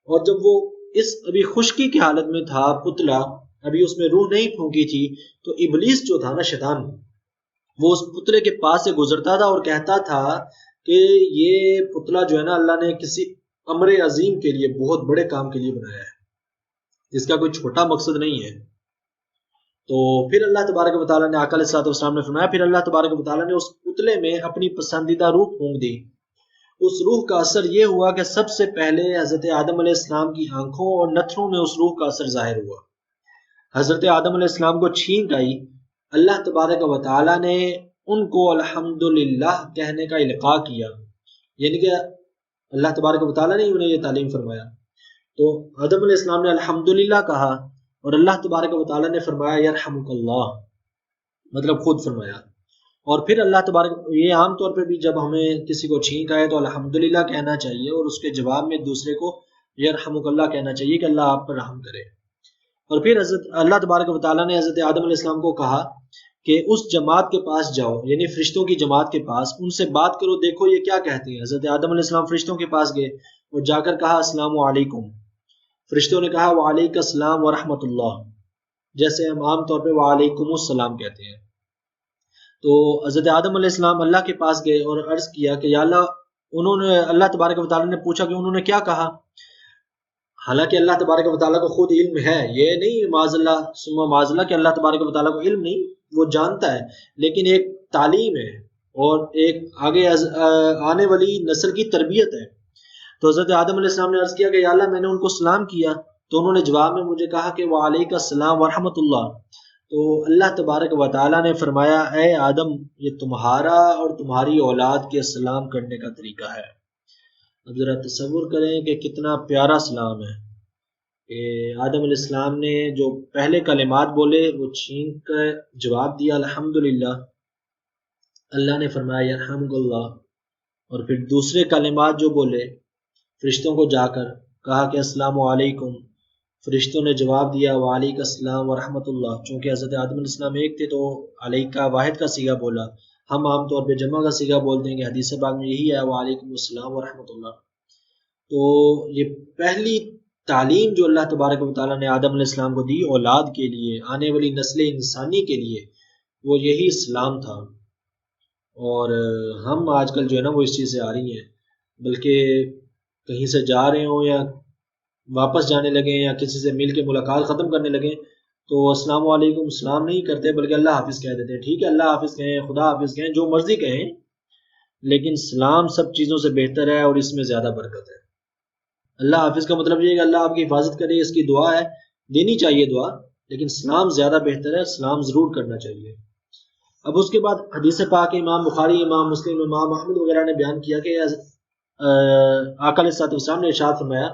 اور جب وہ اس ابھی خشکی کی حالت میں تھا پتلا، ابھی اس میں روح نہیں پھونکی تھی، تو ابلیس جو تھا نا شیطان، وہ اس پتلے کے پاس سے گزرتا تھا اور کہتا تھا کہ یہ پتلا جو ہے نا اللہ نے کسی امر عظیم کے لیے، بہت بڑے کام کے لیے بنایا ہے، اس کا کوئی چھوٹا مقصد نہیں ہے۔ تو پھر اللہ تبارک و تعالیٰ نے آقا علیہ الصلوۃ والسلام نے فرمایا پھر اللہ تبارک و تعالیٰ نے اس پتلے میں اپنی پسندیدہ روح پھونک دی۔ اس روح کا اثر یہ ہوا کہ سب سے پہلے حضرت آدم علیہ السلام کی آنکھوں اور نتھنوں میں اس روح کا اثر ظاہر ہوا۔ حضرت آدم علیہ السلام کو چھینک آئی، اللہ تبارک و تعالیٰ نے ان کو الحمدللہ کہنے کا القاء کیا، یعنی کہ اللہ تبارک و تعالیٰ نے انہیں یہ تعلیم فرمایا۔ تو آدم علیہ السلام نے الحمدللہ کہا اور اللہ تبارک و تعالیٰ نے فرمایا یرحمک اللہ، مطلب خود فرمایا۔ اور پھر اللہ تبارک، یہ عام طور پہ بھی جب ہمیں کسی کو چھینک آئے تو الحمدللہ کہنا چاہیے اور اس کے جواب میں دوسرے کو یرحمک اللہ کہنا چاہیے کہ اللہ آپ پر رحم کرے۔ اور پھر حضرت اللہ تبارک و تعالیٰ نے حضرت آدم علیہ السلام کو کہا کہ اس جماعت کے پاس جاؤ، یعنی فرشتوں کی جماعت کے پاس، ان سے بات کرو، دیکھو یہ کیا کہتے ہیں۔ حضرت آدم علیہ السلام فرشتوں کے پاس گئے اور جا کر کہا السلام علیکم۔ فرشتوں نے کہا وعلیکم السلام ورحمۃ اللہ، جیسے ہم عام طور پہ وعلیکم السلام کہتے ہیں۔ تو حضرت آدم علیہ السلام اللہ کے پاس گئے اور عرض کیا کہ یا اللہ، انہوں نے اللہ تبارک و تعالیٰ نے پوچھا کہ انہوں نے کیا کہا؟ حالانکہ اللہ تبارک و تعالیٰ کو خود علم ہے، یہ نہیں معاذ اللہ ثم معاذ اللہ کہ اللہ تبارک و تعالیٰ کو علم نہیں، وہ جانتا ہے، لیکن ایک تعلیم ہے اور ایک آگے آنے والی نسل کی تربیت ہے۔ تو حضرت آدم علیہ السلام نے عرض کیا کہ یا اللہ میں نے ان کو سلام کیا، تو انہوں نے جواب میں مجھے کہا کہ وعلیک السلام ورحمۃ اللہ۔ تو اللہ تبارک و تعالیٰ نے فرمایا اے آدم، یہ تمہارا اور تمہاری اولاد کے سلام کرنے کا طریقہ ہے۔ اب ذرا تصور کریں کہ کتنا پیارا سلام ہے کہ آدم علیہ السلام نے جو پہلے کلمات بولے وہ چھین کر جواب دیا الحمدللہ، اللہ نے فرمایا یرحمک اللہ، اور پھر دوسرے کلمات جو بولے فرشتوں کو جا کر کہا کہ السلام علیکم، فرشتوں نے جواب دیا وعلیک السلام ورحمۃ اللہ۔ چونکہ حضرت آدم علیہ السلام ایک تھے تو علیکہ واحد کا صیغہ بولا، ہم عام طور پہ جمع کا صیغہ بولتے ہیں کہ حدیث پاک میں یہی ہے وعلیکم السلام ورحمۃ اللہ۔ تو یہ پہلی تعلیم جو اللہ تبارک و تعالیٰ نے آدم علیہ السلام کو دی اولاد کے لیے، آنے والی نسل انسانی کے لیے، وہ یہی اسلام تھا۔ اور ہم آج کل جو ہے نا وہ اس چیز سے آ رہی ہیں، بلکہ کہیں سے جا رہے ہوں یا واپس جانے لگیں یا کسی سے مل کے ملاقات ختم کرنے لگیں تو السلام علیکم السلام نہیں کرتے بلکہ اللہ حافظ کہہ دیتے ہیں۔ ٹھیک ہے، اللہ حافظ کہیں، خدا حافظ کہیں، جو مرضی کہیں، لیکن سلام سب چیزوں سے بہتر ہے اور اس میں زیادہ برکت ہے۔ اللہ حافظ کا مطلب یہ ہے کہ اللہ آپ کی حفاظت کرے، اس کی دعا ہے، دینی چاہیے دعا، لیکن سلام زیادہ بہتر ہے، سلام ضرور کرنا چاہیے۔ اب اس کے بعد حدیث پاک امام بخاری، امام مسلم، امام احمد وغیرہ نے بیان کیا کہ آقا علیہ السلام نے ارشاد فرمایا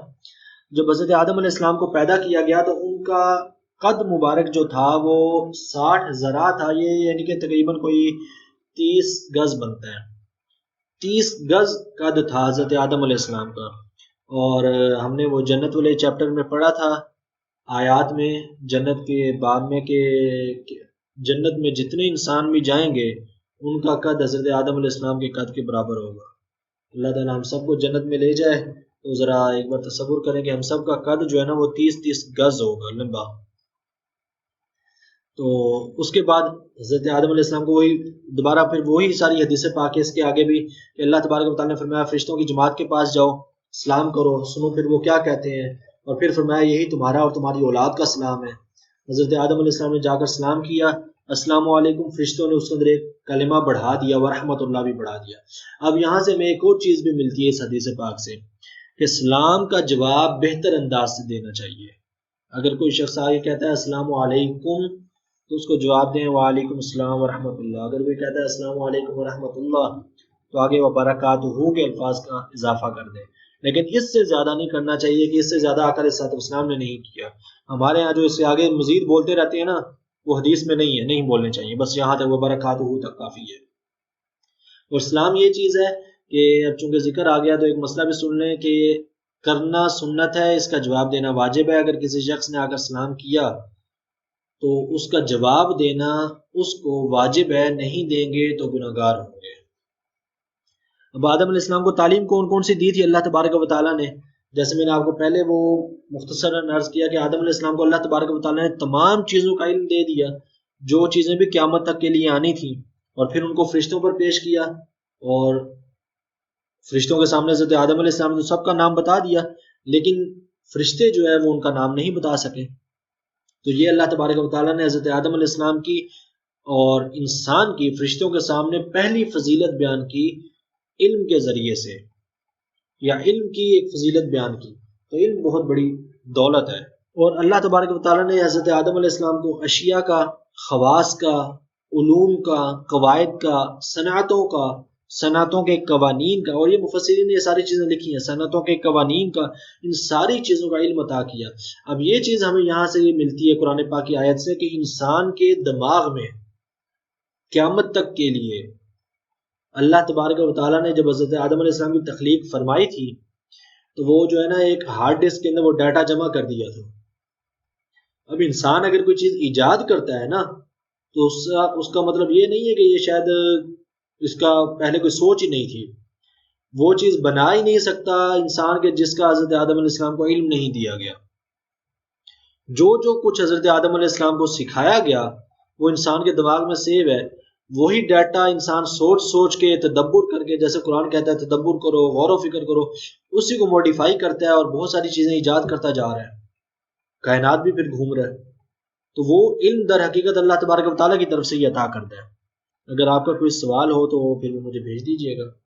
جب حضرت آدم علیہ السلام کو پیدا کیا گیا تو ان کا قد مبارک جو تھا وہ 60 ذراع تھا، یہ یعنی کہ تقریباً کوئی 30 گز بنتا ہے، 30 گز قد تھا حضرت آدم علیہ السلام کا۔ اور ہم نے وہ جنت والے چیپٹر میں پڑھا تھا آیات میں، جنت کے باب میں، کہ جنت میں جتنے انسان بھی جائیں گے ان کا قد حضرت آدم علیہ السلام کے قد کے برابر ہوگا۔ اللہ تعالیٰ ہم سب کو جنت میں لے جائے، تو ذرا ایک بار تصور کریں کہ ہم سب کا قد جو ہے نا وہ 30 گز ہوگا لمبا۔ تو اس کے بعد حضرت آدم علیہ السلام کو وہی دوبارہ پھر وہی ساری حدیث پاک ہے اس کے آگے بھی کہ اللہ تبارک و تعالیٰ نے فرمایا فرشتوں کی جماعت کے پاس جاؤ، سلام کرو، سنو پھر وہ کیا کہتے ہیں، اور پھر فرمایا یہی تمہارا اور تمہاری اولاد کا سلام ہے۔ حضرت آدم علیہ السلام نے جا کر سلام کیا، السلام علیکم، فرشتوں نے اس کے اندر ایک کلمہ بڑھا دیا، ورحمۃ اللہ بھی بڑھا دیا۔ اب یہاں سے ہمیں ایک اور چیز بھی ملتی ہے اس حدیث پاک سے کہ سلام کا جواب بہتر انداز سے دینا چاہیے۔ اگر کوئی شخص آگے کہتا ہے السلام علیکم تو اس کو جواب دیں وعلیکم السلام ورحمۃ اللہ۔ اگر کوئی کہتا ہے السلام علیکم ورحمۃ اللہ تو آگے وبرکاتہ کے الفاظ کا اضافہ کر دیں، لیکن اس سے زیادہ نہیں کرنا چاہیے کہ اس سے زیادہ آقا علیہ السلام نے نہیں کیا۔ ہمارے ہاں جو اس سے آگے مزید بولتے رہتے ہیں نا وہ حدیث میں نہیں ہے، نہیں بولنے چاہیے، بس یہاں تک وبرکاتہ تک کافی ہے۔ اور اسلام یہ چیز ہے کہ اب چونکہ ذکر آ گیا تو ایک مسئلہ بھی سن لیں کہ کرنا سنت ہے، اس کا جواب دینا واجب ہے۔ اگر کسی شخص نے آ کر سلام کیا تو اس کا جواب دینا اس کو واجب ہے، نہیں دیں گے تو گناہگار ہوں گے۔ اب آدم علیہ السلام کو تعلیم کون کون سی دی تھی اللہ تبارک و تعالیٰ نے؟ جیسے میں نے آپ کو پہلے وہ مختصراً عرض کیا کہ آدم علیہ السلام کو اللہ تبارک و تعالیٰ نے تمام چیزوں کا علم دے دیا، جو چیزیں بھی قیامت تک کے لیے آنی تھیں، اور پھر ان کو فرشتوں پر پیش کیا، اور فرشتوں کے سامنے حضرت آدم علیہ السلام نے سب کا نام بتا دیا، لیکن فرشتے جو ہے وہ ان کا نام نہیں بتا سکے۔ تو یہ اللہ تبارک و تعالیٰ نے حضرت آدم علیہ السلام کی اور انسان کی فرشتوں کے سامنے پہلی فضیلت بیان کی علم کے ذریعے سے، یا علم کی ایک فضیلت بیان کی۔ تو علم بہت بڑی دولت ہے، اور اللہ تبارک و تعالیٰ نے حضرت آدم علیہ السلام کو اشیاء کا، خواص کا، علوم کا، قواعد کا، صنعتوں کے قوانین کا، اور یہ مفسرین نے یہ ساری چیزیں لکھی ہیں، صنعتوں کے قوانین کا، ان ساری چیزوں کا علم عطا کیا۔ اب یہ چیز ہمیں یہاں سے یہ ملتی ہے قرآن پاک کی آیت سے کہ انسان کے دماغ میں قیامت تک کے لیے اللہ تبارک و تعالیٰ نے جب حضرت آدم علیہ السلام کی تخلیق فرمائی تھی تو وہ جو ہے نا ایک ہارڈ ڈسک کے اندر وہ ڈیٹا جمع کر دیا تھا۔ اب انسان اگر کوئی چیز ایجاد کرتا ہے نا تو اس کا مطلب یہ نہیں ہے کہ یہ شاید اس کا پہلے کوئی سوچ ہی نہیں تھی، وہ چیز بنا ہی نہیں سکتا انسان کے جس کا حضرت آدم علیہ السلام کو علم نہیں دیا گیا۔ جو کچھ حضرت آدم علیہ السلام کو سکھایا گیا وہ انسان کے دماغ میں سیو ہے، وہی ڈیٹا انسان سوچ سوچ کے تدبر کر کے، جیسے قرآن کہتا ہے تدبر کرو غور و فکر کرو، اسی کو موڈیفائی کرتا ہے اور بہت ساری چیزیں ایجاد کرتا جا رہا ہے، کائنات بھی پھر گھوم رہا ہے۔ تو وہ علم در حقیقت اللہ تبارک و تعالیٰ کی طرف سے ہی عطا کرتا ہے۔ اگر آپ کا کوئی سوال ہو تو پھر مجھے بھیج دیجیے گا۔